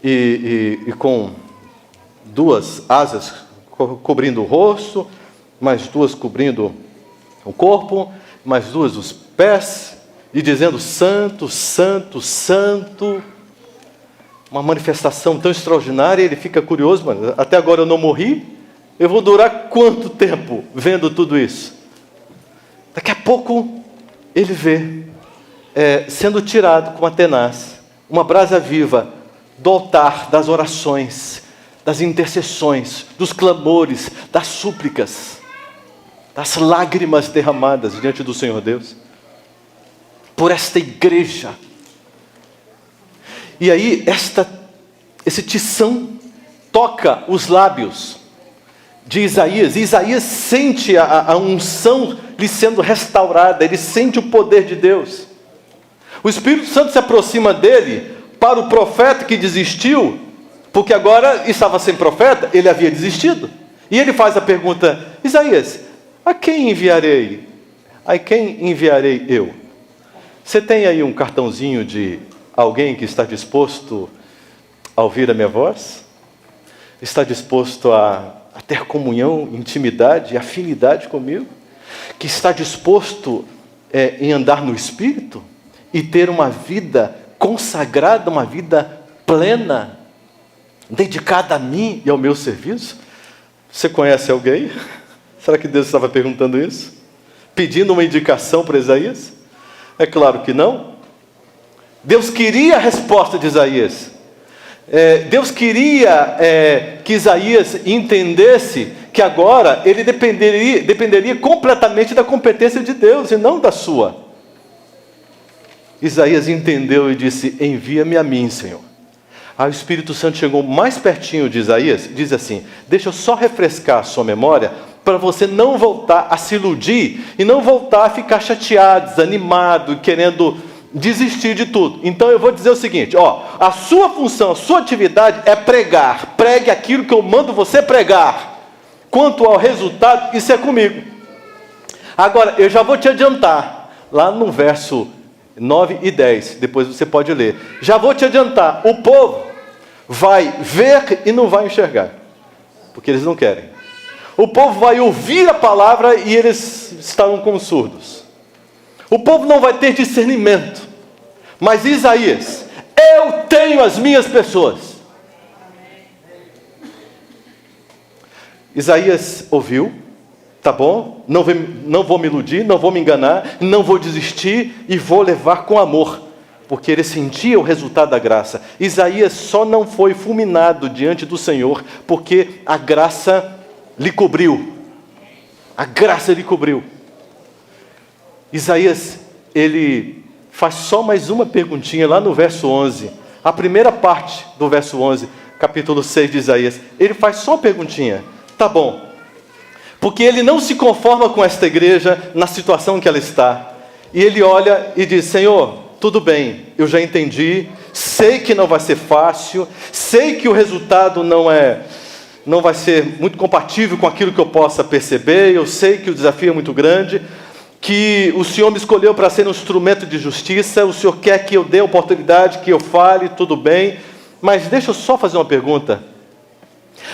E com duas asas cobrindo o rosto, mais duas cobrindo o corpo, mais duas os pés, e dizendo santo, santo, santo. Uma manifestação tão extraordinária, ele fica curioso, mas até agora eu não morri, eu vou durar quanto tempo vendo tudo isso? Daqui a pouco ele vê sendo tirado com uma tenaz, uma brasa viva do altar das orações, das intercessões, dos clamores, das súplicas, das lágrimas derramadas diante do Senhor Deus, por esta igreja. E aí esse tição toca os lábios de Isaías, e Isaías sente a unção lhe sendo restaurada, ele sente o poder de Deus. O Espírito Santo se aproxima dele para o profeta que desistiu, porque agora estava sem profeta, ele havia desistido. E ele faz a pergunta: Isaías, a quem enviarei? A quem enviarei eu? Você tem aí um cartãozinho de alguém que está disposto a ouvir a minha voz? Está disposto a ter comunhão, intimidade e afinidade comigo? Que está disposto em andar no Espírito? E ter uma vida consagrada, uma vida plena, dedicada a mim e ao meu serviço? Você conhece alguém? Será que Deus estava perguntando isso? Pedindo uma indicação para Isaías? É claro que não. Deus queria a resposta de Isaías. Deus queria que Isaías entendesse que agora ele dependeria completamente da competência de Deus e não da sua. Isaías entendeu e disse: envia-me a mim, Senhor. Aí o Espírito Santo chegou mais pertinho de Isaías e diz assim: deixa eu só refrescar a sua memória para você não voltar a se iludir e não voltar a ficar chateado, desanimado, querendo desistir de tudo. Então eu vou dizer o seguinte, a sua função, a sua atividade é pregar. Pregue aquilo que eu mando você pregar. Quanto ao resultado, isso é comigo. Agora, eu já vou te adiantar, lá no verso 9 e 10, depois você pode ler. Já vou te adiantar, o povo vai ver e não vai enxergar, porque eles não querem. O povo vai ouvir a palavra e eles estarão como surdos. O povo não vai ter discernimento. Mas Isaías, eu tenho as minhas pessoas. Isaías ouviu, tá bom, não vou me iludir, não vou me enganar, não vou desistir e vou levar com amor, porque ele sentia o resultado da graça. Isaías só não foi fulminado diante do Senhor, porque a graça lhe cobriu. A graça lhe cobriu. Isaías, ele faz só mais uma perguntinha lá no verso 11, a primeira parte do verso 11, capítulo 6 de Isaías. Ele faz só uma perguntinha, tá bom, porque ele não se conforma com esta igreja na situação que ela está, e ele olha e diz: Senhor, tudo bem, eu já entendi, sei que não vai ser fácil, sei que o resultado não vai ser muito compatível com aquilo que eu possa perceber, eu sei que o desafio é muito grande, que o Senhor me escolheu para ser um instrumento de justiça, o Senhor quer que eu dê a oportunidade, que eu fale, tudo bem, mas deixa eu só fazer uma pergunta.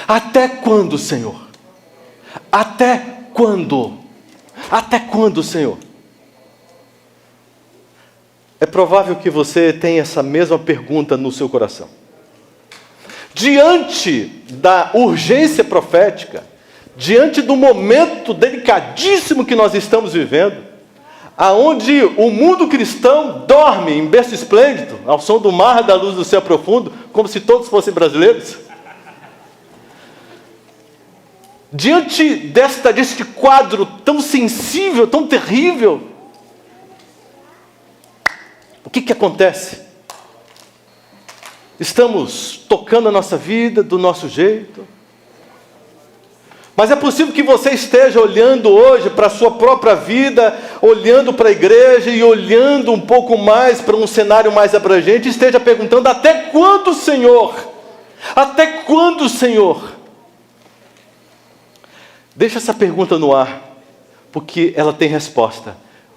Até quando, Senhor? Até quando? Até quando, Senhor? É provável que você tenha essa mesma pergunta no seu coração. Diante da urgência profética, diante do momento delicadíssimo que nós estamos vivendo, aonde o mundo cristão dorme em berço esplêndido, ao som do mar, da luz do céu profundo, como se todos fossem brasileiros. Diante deste quadro tão sensível, tão terrível, o que acontece? Estamos tocando a nossa vida do nosso jeito. Mas é possível que você esteja olhando hoje para a sua própria vida, olhando para a igreja e olhando um pouco mais para um cenário mais abrangente, e esteja perguntando: até quando, Senhor? Até quando, Senhor? Deixa essa pergunta no ar, porque ela tem resposta.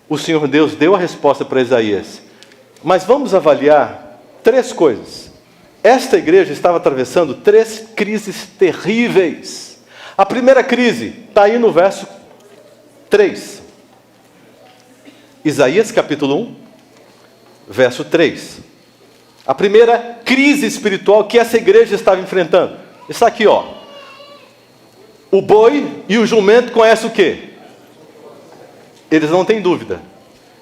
O Senhor Deus deu a resposta para Isaías. Mas vamos avaliar 3 coisas. Esta igreja estava atravessando 3 crises terríveis. A primeira crise está aí no verso 3. Isaías capítulo 1, verso 3. A primeira crise espiritual que essa igreja estava enfrentando. Está aqui, ó. O boi e o jumento conhecem o quê? Eles não têm dúvida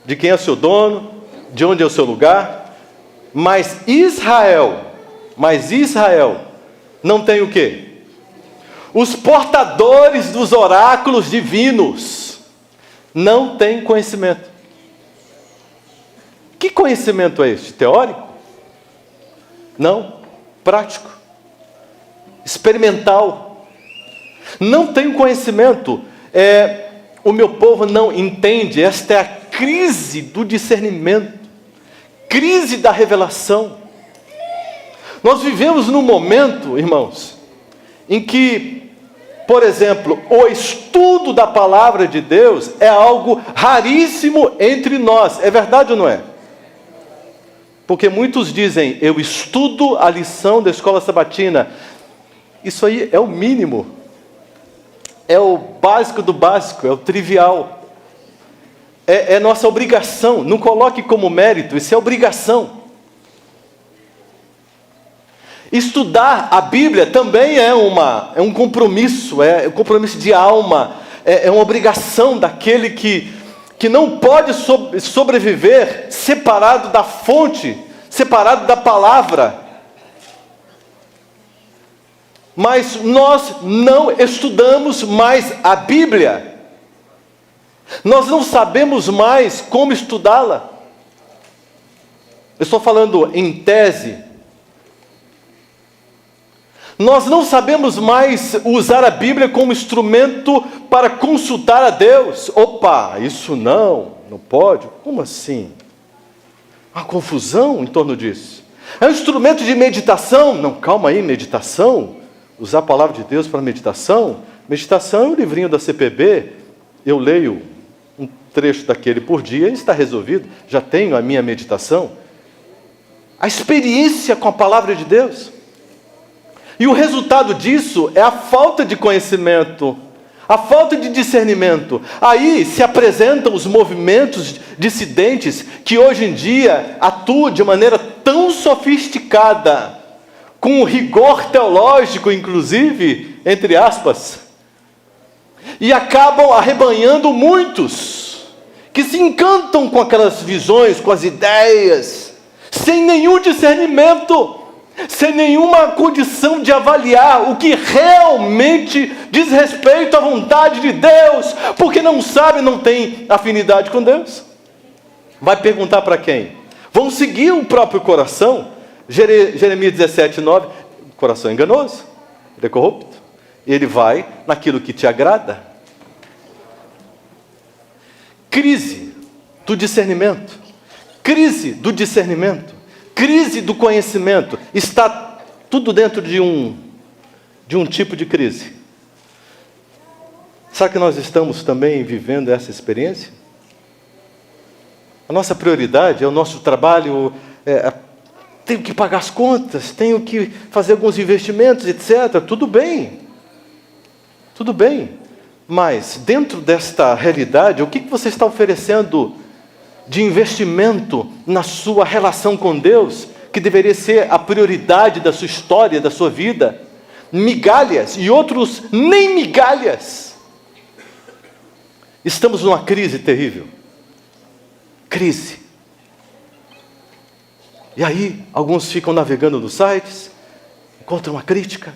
de quem é o seu dono, de onde é o seu lugar. Mas Israel não tem o quê? Os portadores dos oráculos divinos não têm conhecimento. Que conhecimento é este? Teórico? Não. Prático. Experimental. Não tem conhecimento. O meu povo não entende. Esta é a crise do discernimento. Crise da revelação. Nós vivemos num momento, irmãos, em que, por exemplo, o estudo da palavra de Deus é algo raríssimo entre nós. É verdade ou não é? Porque muitos dizem: eu estudo a lição da escola sabatina. Isso aí é o mínimo. É o básico do básico, é o trivial. É nossa obrigação. Não coloque como mérito, isso é obrigação. Estudar a Bíblia também é um compromisso, é um compromisso de alma, é uma obrigação daquele que não pode sobreviver separado da fonte, separado da palavra. Mas nós não estudamos mais a Bíblia, nós não sabemos mais como estudá-la. Eu estou falando em tese. Nós não sabemos mais usar a Bíblia como instrumento para consultar a Deus. Opa, isso não pode. Como assim? Uma confusão em torno disso. É um instrumento de meditação. Não, calma aí, meditação? Usar a palavra de Deus para meditação? Meditação é um livrinho da CPB. Eu leio um trecho daquele por dia e está resolvido. Já tenho a minha meditação. A experiência com a palavra de Deus. E o resultado disso é a falta de conhecimento, a falta de discernimento. Aí se apresentam os movimentos dissidentes que hoje em dia atuam de maneira tão sofisticada, com rigor teológico, inclusive, entre aspas, e acabam arrebanhando muitos que se encantam com aquelas visões, com as ideias, sem nenhum discernimento, sem nenhuma condição de avaliar o que realmente diz respeito à vontade de Deus, porque não sabe, não tem afinidade com Deus. Vai perguntar para quem? Vão seguir o próprio coração. Jeremias 17:9, o coração é enganoso, ele é corrupto, ele vai naquilo que te agrada. Crise do discernimento, crise do discernimento. Crise do conhecimento. Está tudo dentro de um tipo de crise. Será que nós estamos também vivendo essa experiência? A nossa prioridade é o nosso trabalho, tenho que pagar as contas, tenho que fazer alguns investimentos, etc. Tudo bem. Tudo bem. Mas, dentro desta realidade, o que você está oferecendo de investimento na sua relação com Deus, que deveria ser a prioridade da sua história, da sua vida? Migalhas, e outros nem migalhas. Estamos numa crise terrível. Crise. E aí, alguns ficam navegando nos sites, encontram uma crítica,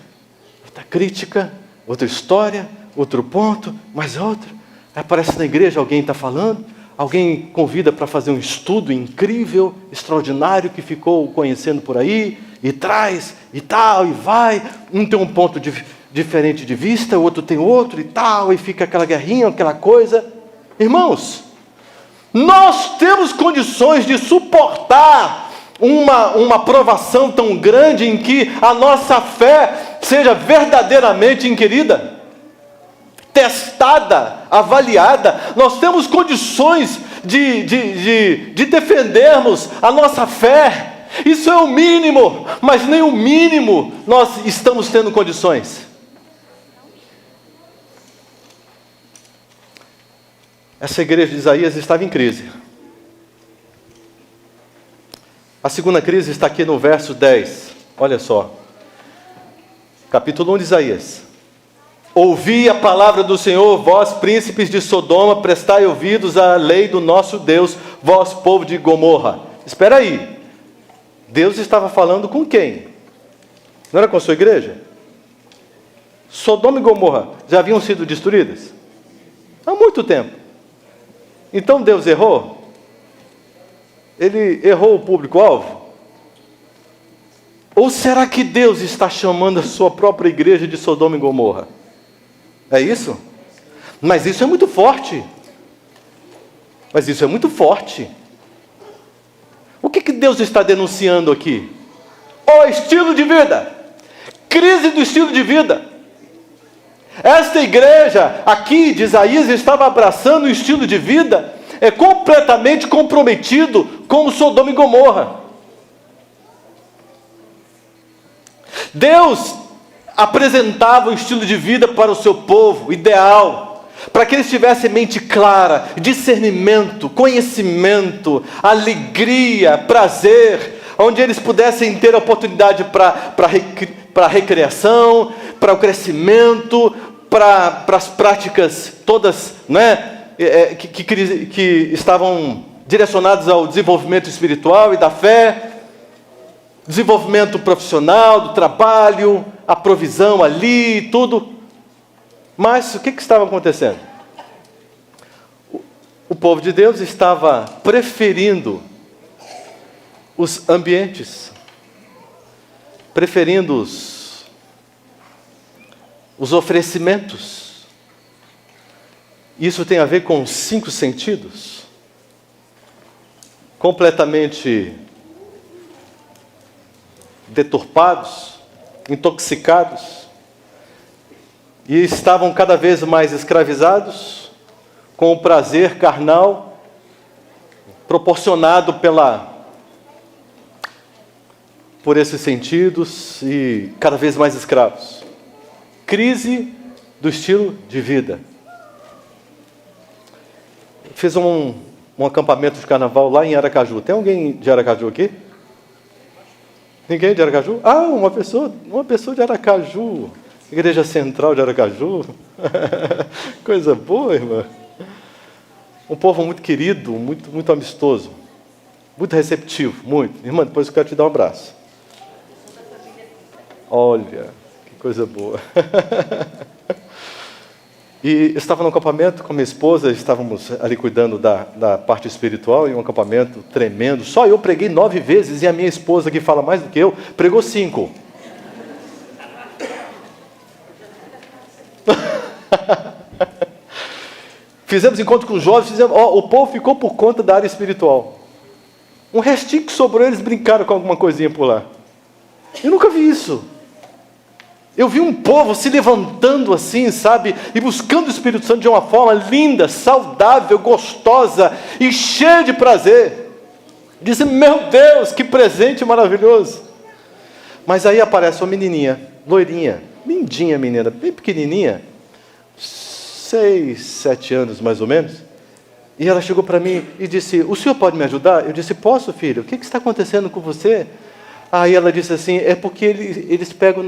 outra história, outro ponto, mais outro. Aí aparece na igreja, alguém está falando, alguém convida para fazer um estudo incrível, extraordinário, que ficou conhecendo por aí, e traz, e tal, e vai. Um tem um ponto diferente de vista, o outro tem outro, e tal, e fica aquela guerrinha, aquela coisa. Irmãos, nós temos condições de suportar uma provação tão grande em que a nossa fé seja verdadeiramente inquirida, testada, avaliada. Nós temos condições de defendermos a nossa fé. Isso é o mínimo, mas nem o mínimo nós estamos tendo condições. Essa igreja de Isaías estava em crise. A segunda crise está aqui no verso 10. Olha só. Capítulo 1 de Isaías. Ouvi a palavra do Senhor, vós príncipes de Sodoma, prestai ouvidos à lei do nosso Deus, vós povo de Gomorra. Espera aí. Deus estava falando com quem? Não era com a sua igreja? Sodoma e Gomorra já haviam sido destruídas? Há muito tempo. Então Deus errou? Ele errou o público-alvo? Ou será que Deus está chamando a sua própria igreja de Sodoma e Gomorra? É isso? Mas isso é muito forte. O que Deus está denunciando aqui? O estilo de vida. Crise do estilo de vida. Esta igreja aqui de Isaías estava abraçando um estilo de vida completamente comprometido com Sodoma e Gomorra. Deus apresentava o estilo de vida para o seu povo, ideal, para que eles tivessem mente clara, discernimento, conhecimento, alegria, prazer, onde eles pudessem ter oportunidade para recreação, para o crescimento, para as práticas todas, né, que estavam direcionadas ao desenvolvimento espiritual e da fé, desenvolvimento profissional, do trabalho, a provisão ali, tudo. Mas o que estava acontecendo? O povo de Deus estava preferindo os ambientes, preferindo os oferecimentos. Isso tem a ver com os 5 sentidos, completamente deturpados, intoxicados, e estavam cada vez mais escravizados com o prazer carnal proporcionado por esses sentidos, e cada vez mais escravos. Crise do estilo de vida. Fiz um acampamento de carnaval lá em Aracaju. Tem alguém de Aracaju aqui? Ninguém de Aracaju? Ah, uma pessoa de Aracaju. Igreja Central de Aracaju. Coisa boa, irmã. Um povo muito querido, muito amistoso. Muito receptivo, muito. Irmã, depois eu quero te dar um abraço. Olha, que coisa boa. E eu estava no acampamento com minha esposa, estávamos ali cuidando da parte espiritual, em um acampamento tremendo. Só eu preguei 9 vezes, e a minha esposa, que fala mais do que eu, pregou 5. Fizemos encontro com os jovens, o povo ficou por conta da área espiritual. Um restinho que sobrou, eles brincaram com alguma coisinha por lá. Eu nunca vi isso. Eu vi um povo se levantando assim, sabe? E buscando o Espírito Santo de uma forma linda, saudável, gostosa e cheia de prazer. Disse, meu Deus, que presente maravilhoso. Mas aí aparece uma menininha, loirinha, lindinha menina, bem pequenininha, 6, 7 anos mais ou menos. E ela chegou para mim e disse, o senhor pode me ajudar? Eu disse, posso, filho? O que está acontecendo com você? Aí ela disse assim, é porque eles pegam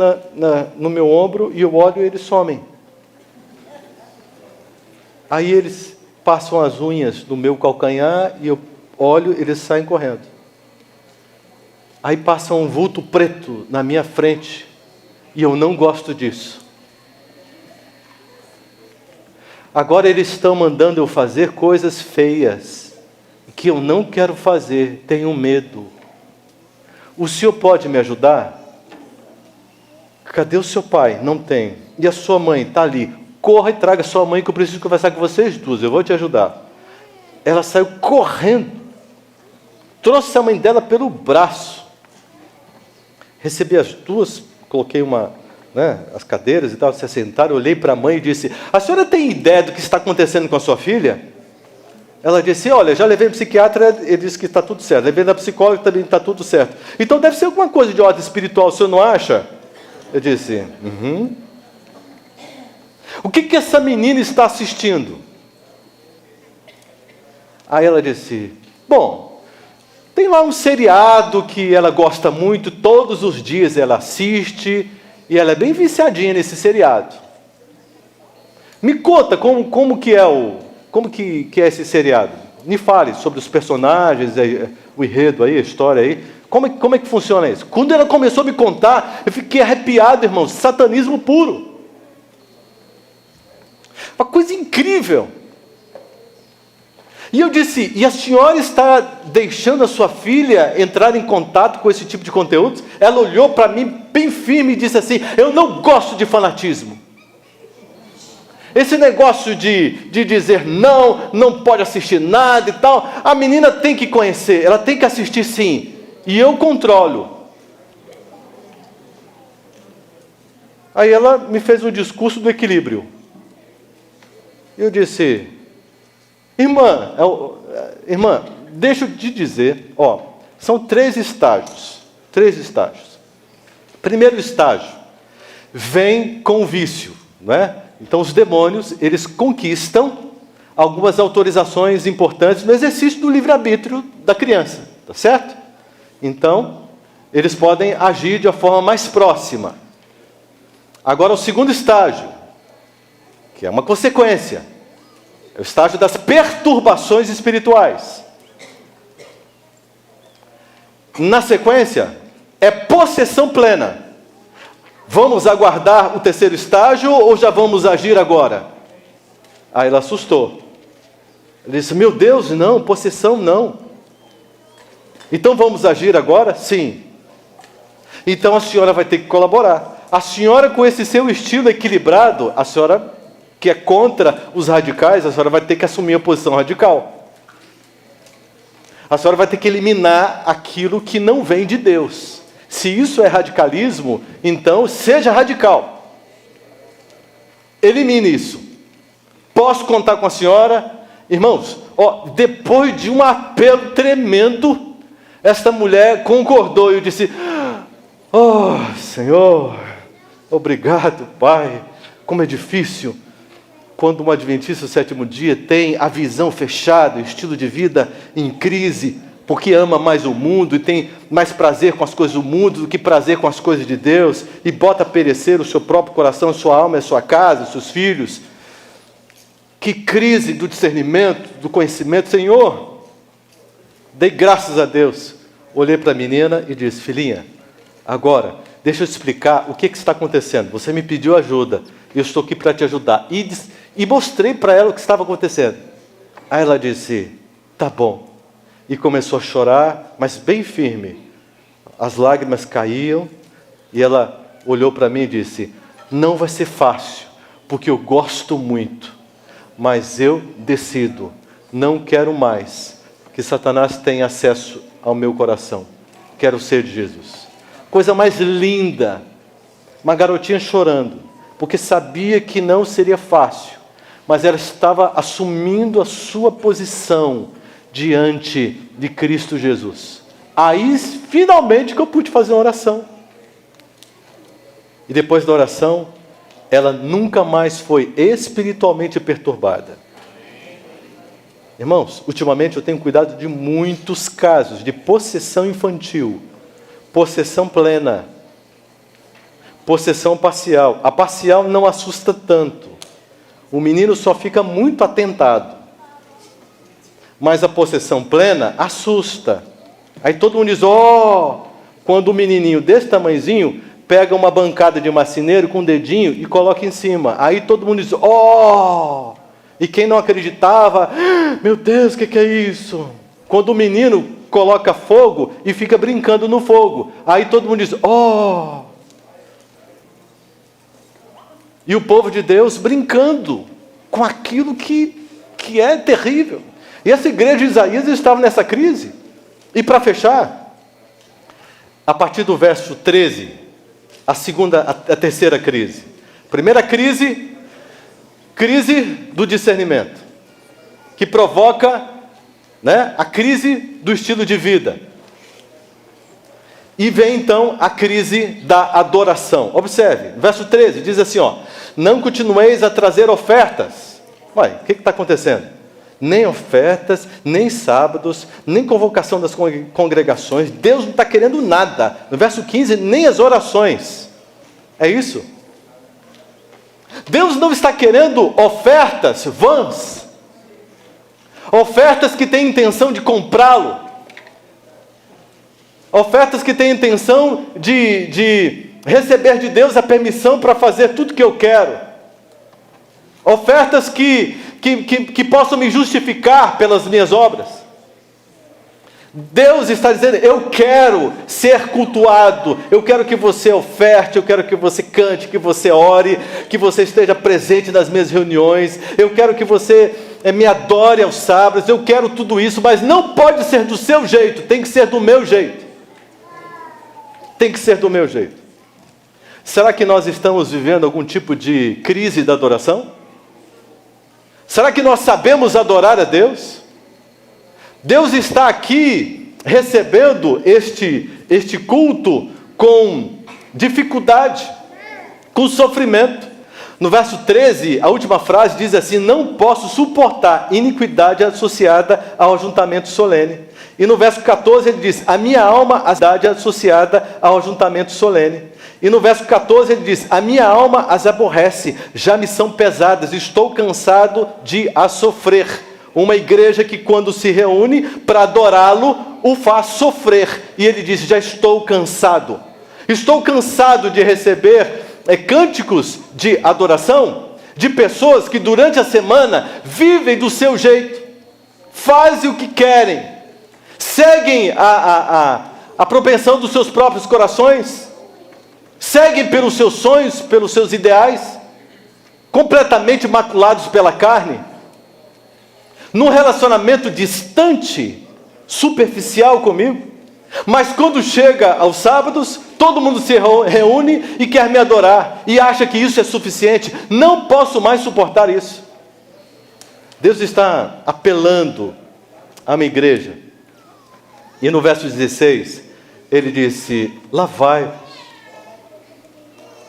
no meu ombro e eu olho e eles somem. Aí eles passam as unhas no meu calcanhar e eu olho, eles saem correndo. Aí passa um vulto preto na minha frente, e eu não gosto disso. Agora eles estão mandando eu fazer coisas feias, que eu não quero fazer, tenho medo. O senhor pode me ajudar? Cadê o seu pai? Não tem. E a sua mãe? Está ali. Corra e traga a sua mãe, que eu preciso conversar com vocês duas, eu vou te ajudar. Ela saiu correndo, trouxe a mãe dela pelo braço. Recebi as duas, coloquei as cadeiras e tal, se assentaram, olhei para a mãe e disse: a senhora tem ideia do que está acontecendo com a sua filha? Ela disse: olha, já levei no psiquiatra, ele disse que está tudo certo. Levei na psicóloga, também está tudo certo. Então deve ser alguma coisa de ordem espiritual, o senhor não acha? Eu disse: O que essa menina está assistindo? Aí ela disse: bom, tem lá um seriado que ela gosta muito, todos os dias ela assiste, e ela é bem viciadinha nesse seriado. Me conta como que é esse seriado. Me fale sobre os personagens, o enredo aí, a história aí. Como é que funciona isso? Quando ela começou a me contar, eu fiquei arrepiado, irmão. Satanismo puro. Uma coisa incrível. E eu disse: e a senhora está deixando a sua filha entrar em contato com esse tipo de conteúdo? Ela olhou para mim bem firme e disse assim: eu não gosto de fanatismo. Esse negócio de dizer não pode assistir nada e tal, a menina tem que conhecer, ela tem que assistir sim, e eu controlo. Aí ela me fez um discurso do equilíbrio. Eu disse: irmã, deixa eu te dizer, são 3 estágios. 3 estágios. Primeiro estágio, vem com o vício, não é? Então os demônios, eles conquistam algumas autorizações importantes no exercício do livre-arbítrio da criança, tá certo? Então, eles podem agir de uma forma mais próxima. Agora o segundo estágio, que é uma consequência, é o estágio das perturbações espirituais. Na sequência, é possessão plena. Vamos aguardar o terceiro estágio ou já vamos agir agora? Aí ela assustou. Ele disse: meu Deus, não, possessão não. Então vamos agir agora? Sim. Então a senhora vai ter que colaborar. A senhora, com esse seu estilo equilibrado, a senhora que é contra os radicais, a senhora vai ter que assumir a posição radical. A senhora vai ter que eliminar aquilo que não vem de Deus. Se isso é radicalismo, então seja radical. Elimine isso. Posso contar com a senhora? Irmãos, depois de um apelo tremendo, esta mulher concordou. E eu disse: Senhor, obrigado, Pai. Como é difícil quando um adventista do 7º dia tem a visão fechada, o estilo de vida em crise, porque ama mais o mundo e tem mais prazer com as coisas do mundo do que prazer com as coisas de Deus, e bota a perecer o seu próprio coração, a sua alma, a sua casa, os seus filhos. Que crise do discernimento, do conhecimento. Senhor, dei graças a Deus. Olhei para a menina e disse: filhinha, agora, deixa eu te explicar o que está acontecendo. Você me pediu ajuda, eu estou aqui para te ajudar. E mostrei para ela o que estava acontecendo. Aí ela disse: tá bom. E começou a chorar, mas bem firme. As lágrimas caíam, e ela olhou para mim e disse: não vai ser fácil, porque eu gosto muito, mas eu decido, não quero mais que Satanás tenha acesso ao meu coração. Quero ser de Jesus. Coisa mais linda. Uma garotinha chorando, porque sabia que não seria fácil, mas ela estava assumindo a sua posição diante de Cristo Jesus. Aí, finalmente, que eu pude fazer uma oração. E depois da oração, ela nunca mais foi espiritualmente perturbada. Irmãos, ultimamente eu tenho cuidado de muitos casos de possessão infantil, possessão plena, possessão parcial. A parcial não assusta tanto. O menino só fica muito atentado. mas a possessão plena assusta. Aí todo mundo diz, quando o menininho desse tamanhozinho pega uma bancada de marceneiro com um dedinho e coloca em cima. Aí todo mundo diz, e quem não acreditava, meu Deus, o que é isso? Quando o menino coloca fogo e fica brincando no fogo. Aí todo mundo diz, E o povo de Deus brincando com aquilo que é terrível. E essa igreja de Isaías estava nessa crise. E para fechar, a partir do verso 13, a terceira crise. Primeira crise do discernimento, que provoca, a crise do estilo de vida. E vem então a crise da adoração. Observe, verso 13 diz assim, não continueis a trazer ofertas. O que está acontecendo? Nem ofertas, nem sábados, nem convocação das congregações. Deus não está querendo nada. No verso 15, nem as orações. É isso? Deus não está querendo ofertas vãs. Ofertas que têm intenção de comprá-lo. Ofertas que têm intenção de receber de Deus a permissão para fazer tudo que eu quero. Ofertas que possam me justificar pelas minhas obras. Deus está dizendo, eu quero ser cultuado, eu quero que você oferte, eu quero que você cante, que você ore, que você esteja presente nas minhas reuniões, eu quero que você me adore aos sábados, eu quero tudo isso, mas não pode ser do seu jeito, tem que ser do meu jeito. Tem que ser do meu jeito. Será que nós estamos vivendo algum tipo de crise da adoração? Será que nós sabemos adorar a Deus? Deus está aqui recebendo este culto com dificuldade, com sofrimento. No verso 13, a última frase diz assim, não posso suportar iniquidade associada ao ajuntamento solene. E no verso 14 ele diz, a minha alma as associada ao ajuntamento solene. E no verso 14 ele diz, a minha alma as aborrece, já me são pesadas, estou cansado de as sofrer. Uma igreja que quando se reúne para adorá-lo, o faz sofrer. E ele diz, já estou cansado. Estou cansado de receber cânticos de adoração, de pessoas que durante a semana vivem do seu jeito, fazem o que querem, seguem a propensão dos seus próprios corações, seguem pelos seus sonhos, pelos seus ideais, completamente maculados pela carne, num relacionamento distante, superficial comigo, mas quando chega aos sábados, todo mundo se reúne e quer me adorar, e acha que isso é suficiente. Não posso mais suportar isso. Deus está apelando à minha igreja, e no verso 16, ele disse, lavai-vos,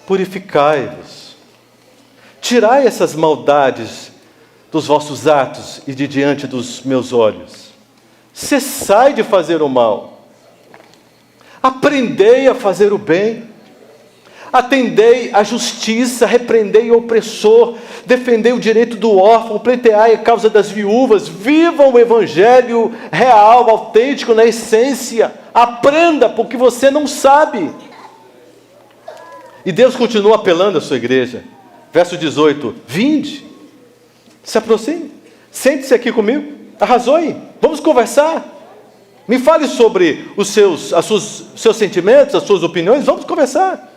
purificai-vos, tirai essas maldades dos vossos atos e de diante dos meus olhos. Cessai de fazer o mal. Aprendei a fazer o bem. Atendei a justiça, repreendei o opressor, defendei o direito do órfão, pleiteai a causa das viúvas. Vivam o evangelho real, autêntico, na essência. Aprenda, porque você não sabe. E Deus continua apelando à sua igreja. Verso 18, vinde, se aproxime, sente-se aqui comigo, arrazoe, vamos conversar. Me fale sobre os seus sentimentos, as suas opiniões, vamos conversar.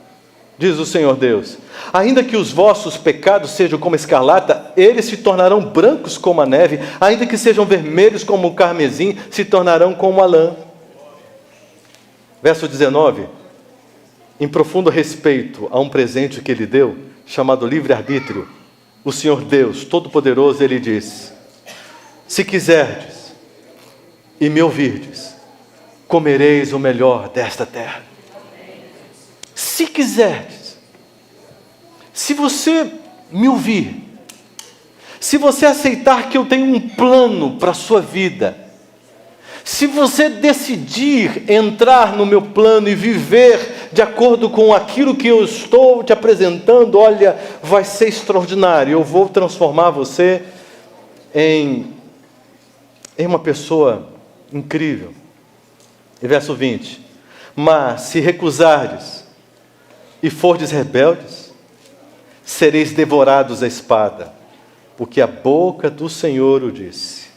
Diz o Senhor Deus, ainda que os vossos pecados sejam como escarlata, eles se tornarão brancos como a neve, ainda que sejam vermelhos como o carmesim, se tornarão como a lã. Verso 19, em profundo respeito a um presente que ele deu, chamado livre-arbítrio, o Senhor Deus Todo-Poderoso, ele diz, se quiserdes e me ouvirdes, comereis o melhor desta terra. Se quiserdes, se você me ouvir, se você aceitar que eu tenho um plano para a sua vida, se você decidir entrar no meu plano e viver de acordo com aquilo que eu estou te apresentando, olha, vai ser extraordinário. Eu vou transformar você em em uma pessoa incrível. E verso 20: mas se recusardes e fordes rebeldes, sereis devorados à espada, porque a boca do Senhor o disse.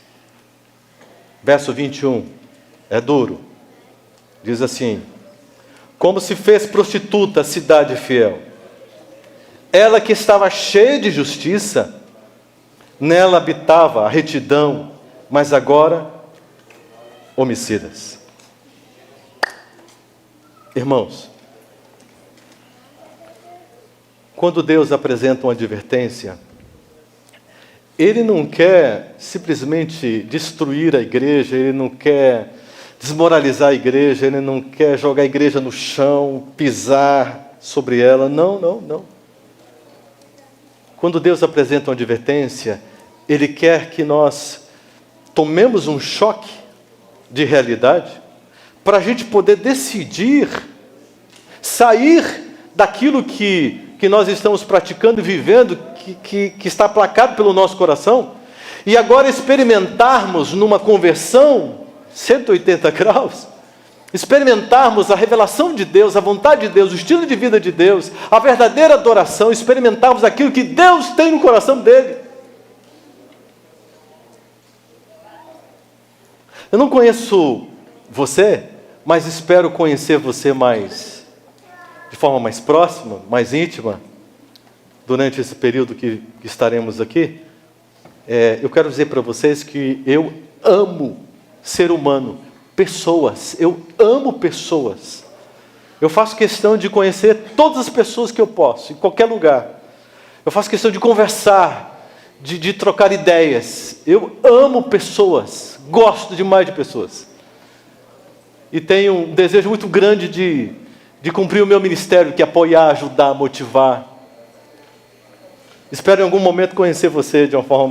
Verso 21, é duro. Diz assim: como se fez prostituta a cidade fiel, ela que estava cheia de justiça, nela habitava a retidão, mas agora homicidas. Irmãos, quando Deus apresenta uma advertência, Ele não quer simplesmente destruir a igreja, Ele não quer desmoralizar a igreja, Ele não quer jogar a igreja no chão, pisar sobre ela. Não, não, não. Quando Deus apresenta uma advertência, Ele quer que nós tomemos um choque de realidade, para a gente poder decidir sair daquilo que nós estamos praticando e vivendo, que está aplacado pelo nosso coração, e agora experimentarmos numa conversão 180 graus, experimentarmos a revelação de Deus, a vontade de Deus, o estilo de vida de Deus, a verdadeira adoração, experimentarmos aquilo que Deus tem no coração dele. Eu não conheço você, mas espero conhecer você de forma mais próxima, mais íntima, durante esse período que estaremos aqui. Eu quero dizer para vocês que eu amo ser humano, pessoas, eu amo pessoas. Eu faço questão de conhecer todas as pessoas que eu posso, em qualquer lugar. Eu faço questão de conversar, de trocar ideias. Eu amo pessoas, gosto demais de pessoas. E tenho um desejo muito grande de cumprir o meu ministério, que é apoiar, ajudar, motivar. Espero em algum momento conhecer você de uma forma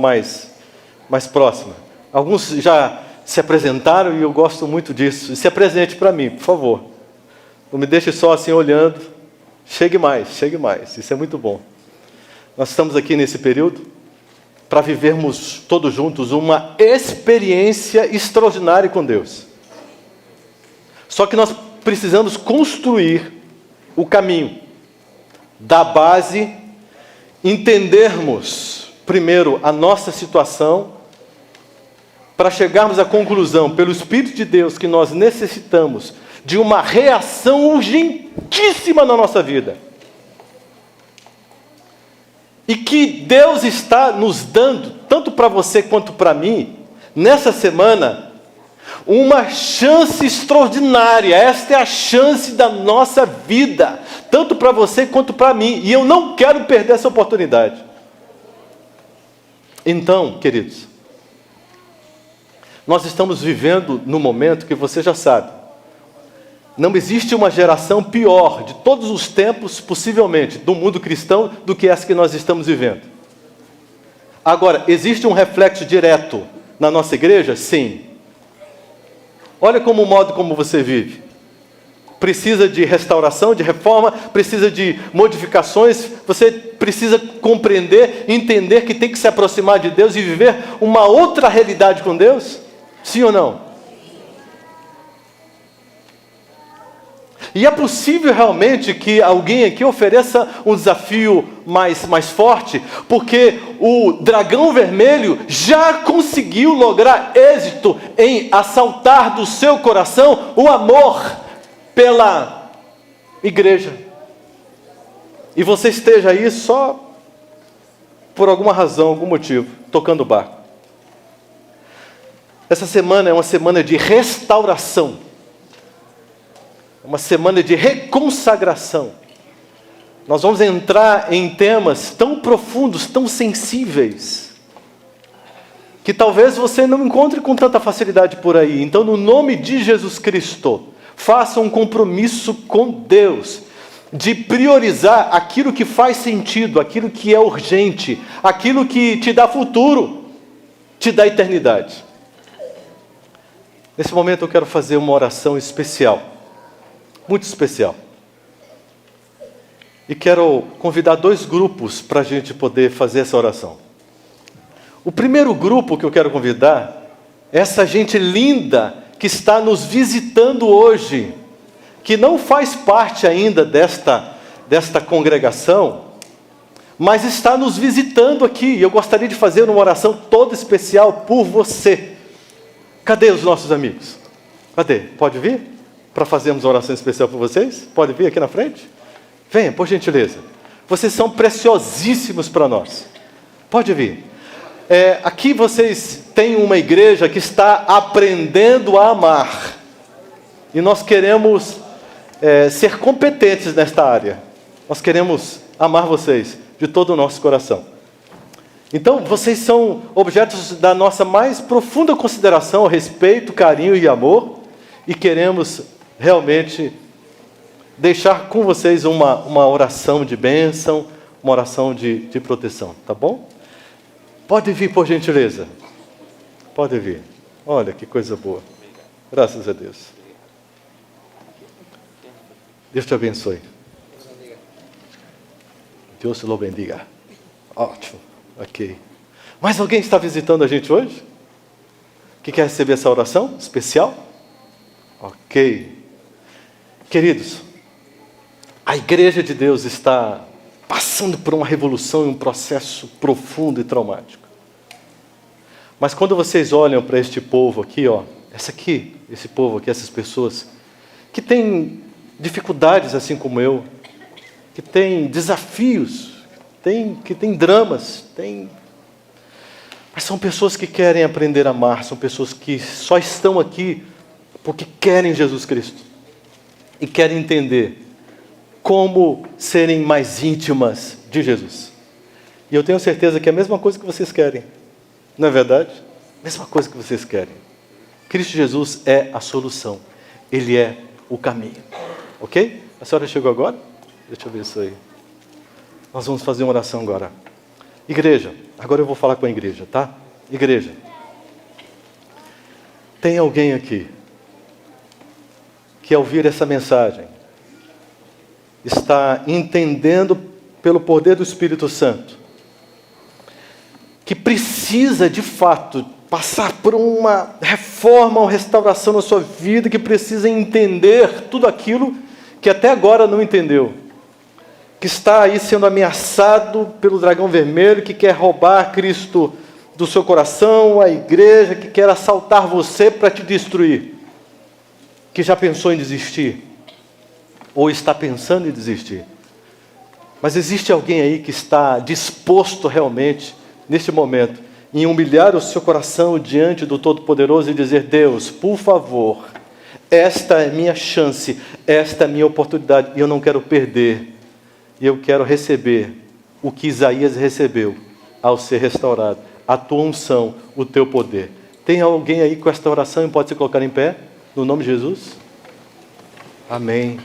mais próxima. Alguns já se apresentaram e eu gosto muito disso. E se apresente para mim, por favor. Não me deixe só assim olhando. Chegue mais. Isso é muito bom. Nós estamos aqui nesse período para vivermos todos juntos uma experiência extraordinária com Deus. Só que nós precisamos construir o caminho da base, entendermos primeiro a nossa situação, para chegarmos à conclusão, pelo Espírito de Deus, que nós necessitamos de uma reação urgentíssima na nossa vida. E que Deus está nos dando, tanto para você quanto para mim, nessa semana, uma chance extraordinária. Esta é a chance da nossa vida, tanto para você quanto para mim, e eu não quero perder essa oportunidade. Então, queridos, nós estamos vivendo num momento que você já sabe, não existe uma geração pior de todos os tempos, possivelmente, do mundo cristão, do que essa que nós estamos vivendo. Agora, existe um reflexo direto na nossa igreja? Sim. Olha como o modo como você vive. Precisa de restauração, de reforma, precisa de modificações. Você precisa compreender, entender que tem que se aproximar de Deus e viver uma outra realidade com Deus? Sim ou não? E é possível realmente que alguém aqui ofereça um desafio mais forte, porque o dragão vermelho já conseguiu lograr êxito em assaltar do seu coração o amor pela igreja. E você esteja aí só por alguma razão, algum motivo, tocando o barco. Essa semana é uma semana de restauração. Uma semana de reconsagração. Nós vamos entrar em temas tão profundos, tão sensíveis, que talvez você não encontre com tanta facilidade por aí. Então, no nome de Jesus Cristo, faça um compromisso com Deus, de priorizar aquilo que faz sentido, aquilo que é urgente, aquilo que te dá futuro, te dá eternidade. Nesse momento eu quero fazer uma oração especial. Muito especial. E quero convidar 2 grupos para a gente poder fazer essa oração. O primeiro grupo que eu quero convidar essa gente linda que está nos visitando hoje, que não faz parte ainda desta congregação, mas está nos visitando aqui. Eu gostaria de fazer uma oração toda especial por você. Cadê os nossos amigos? Cadê? Pode vir? Para fazermos uma oração especial por vocês? Pode vir aqui na frente? Venha, por gentileza. Vocês são preciosíssimos para nós. Pode vir. Aqui vocês têm uma igreja que está aprendendo a amar. E nós queremos ser competentes nesta área. Nós queremos amar vocês de todo o nosso coração. Então, vocês são objetos da nossa mais profunda consideração, respeito, carinho e amor. E queremos realmente deixar com vocês uma oração de bênção, uma oração de proteção, tá bom? Pode vir, por gentileza. Pode vir. Olha que coisa boa. Graças a Deus. Deus te abençoe. Deus te lo bendiga. Ótimo. Ok. Mais alguém está visitando a gente hoje? Que quer receber essa oração especial? Ok. Queridos, a igreja de Deus está passando por uma revolução e um processo profundo e traumático. Mas quando vocês olham para este povo aqui, esse povo aqui, essas pessoas que têm dificuldades assim como eu, que têm desafios, que têm dramas, mas são pessoas que querem aprender a amar, são pessoas que só estão aqui porque querem Jesus Cristo e querem entender como serem mais íntimas de Jesus. E eu tenho certeza que é a mesma coisa que vocês querem, não é verdade? Mesma coisa que vocês querem. Cristo Jesus é a solução, Ele é o caminho, ok? A senhora chegou agora? Deixa eu ver isso aí. Nós vamos fazer uma oração agora. Igreja, agora eu vou falar com a igreja, tá? Igreja, tem alguém aqui que ao ouvir essa mensagem está entendendo pelo poder do Espírito Santo que precisa de fato passar por uma reforma, uma restauração na sua vida, que precisa entender tudo aquilo que até agora não entendeu, que está aí sendo ameaçado pelo dragão vermelho, que quer roubar Cristo do seu coração, a igreja, que quer assaltar você para te destruir, que já pensou em desistir, ou está pensando em desistir. Mas existe alguém aí que está disposto realmente, neste momento, em humilhar o seu coração diante do Todo-Poderoso e dizer: Deus, por favor, esta é minha chance, esta é minha oportunidade, e eu não quero perder. E eu quero receber o que Isaías recebeu ao ser restaurado, a tua unção, o teu poder. Tem alguém aí com esta oração e pode se colocar em pé? No nome de Jesus? Amém.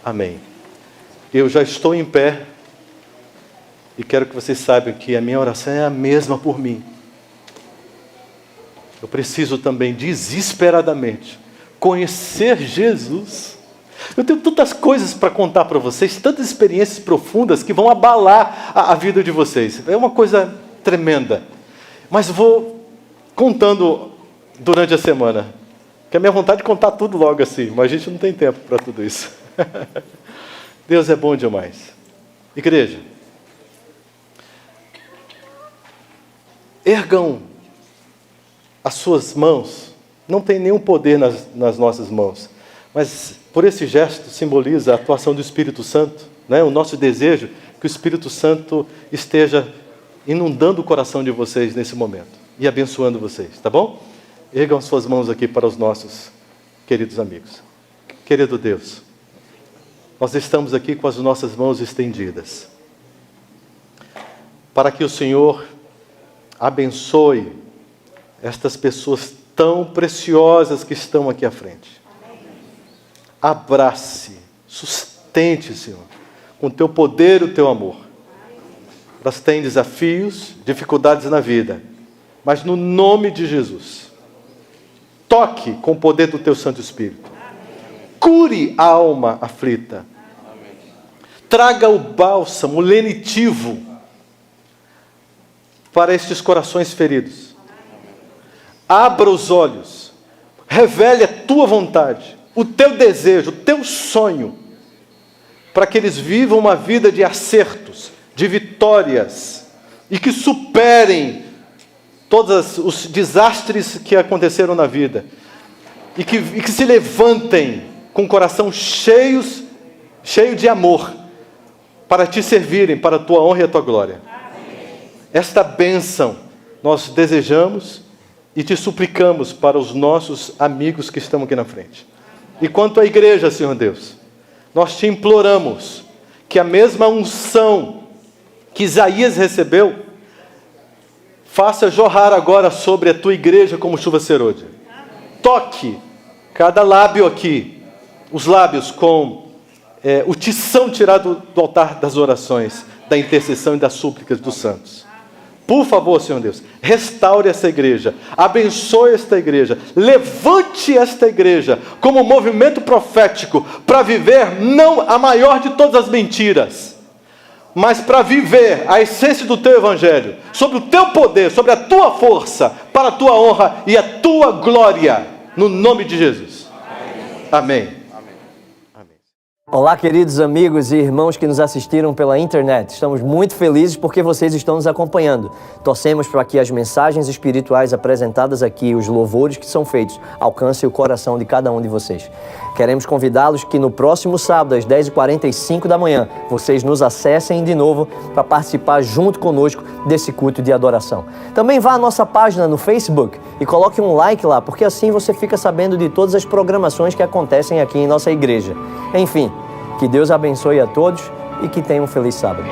Amém. Eu já estou em pé e quero que vocês saibam que a minha oração é a mesma por mim. Eu preciso também, desesperadamente, conhecer Jesus. Eu tenho tantas coisas para contar para vocês, tantas experiências profundas que vão abalar a vida de vocês. É uma coisa tremenda. Mas vou contando durante a semana. Que a minha vontade é contar tudo logo assim, mas a gente não tem tempo para tudo isso. Deus é bom demais. Igreja, ergam as suas mãos. Não tem nenhum poder nas nossas mãos, mas por esse gesto simboliza a atuação do Espírito Santo, né? O nosso desejo que o Espírito Santo esteja inundando o coração de vocês nesse momento e abençoando vocês, tá bom? Ergam suas mãos aqui para os nossos queridos amigos. Querido Deus, nós estamos aqui com as nossas mãos estendidas para que o Senhor abençoe estas pessoas tão preciosas que estão aqui à frente. Abrace, sustente, Senhor, com o teu poder e o teu amor. Elas têm desafios, dificuldades na vida, mas no nome de Jesus, toque com o poder do teu Santo Espírito. Cure a alma aflita. Traga o bálsamo, o lenitivo para estes corações feridos. abra os olhos, revele a tua vontade, o teu desejo, o teu sonho, para que eles vivam uma vida de acertos, de vitórias, e que superem todos os desastres que aconteceram na vida, e que se levantem com o coração cheio de amor, para te servirem, para a tua honra e a tua glória. Esta bênção nós desejamos e te suplicamos para os nossos amigos que estão aqui na frente. E quanto à igreja, Senhor Deus, nós te imploramos que a mesma unção que Isaías recebeu, faça jorrar agora sobre a tua igreja como chuva serôdia. Toque cada lábio aqui, os lábios com o tição tirado do altar das orações, da intercessão e das súplicas dos santos. Por favor, Senhor Deus, restaure essa igreja, abençoe esta igreja, levante esta igreja como um movimento profético para viver não a maior de todas as mentiras, mas para viver a essência do teu evangelho, sobre o teu poder, sobre a tua força, para a tua honra e a tua glória, no nome de Jesus. Amém. Olá, queridos amigos e irmãos que nos assistiram pela internet. Estamos muito felizes porque vocês estão nos acompanhando. Torcemos para que as mensagens espirituais apresentadas aqui, os louvores que são feitos, alcancem o coração de cada um de vocês. Queremos convidá-los que no próximo sábado, às 10h45 da manhã, vocês nos acessem de novo para participar junto conosco desse culto de adoração. Também vá à nossa página no Facebook e coloque um like lá, porque assim você fica sabendo de todas as programações que acontecem aqui em nossa igreja. Enfim, que Deus abençoe a todos e que tenham um feliz sábado.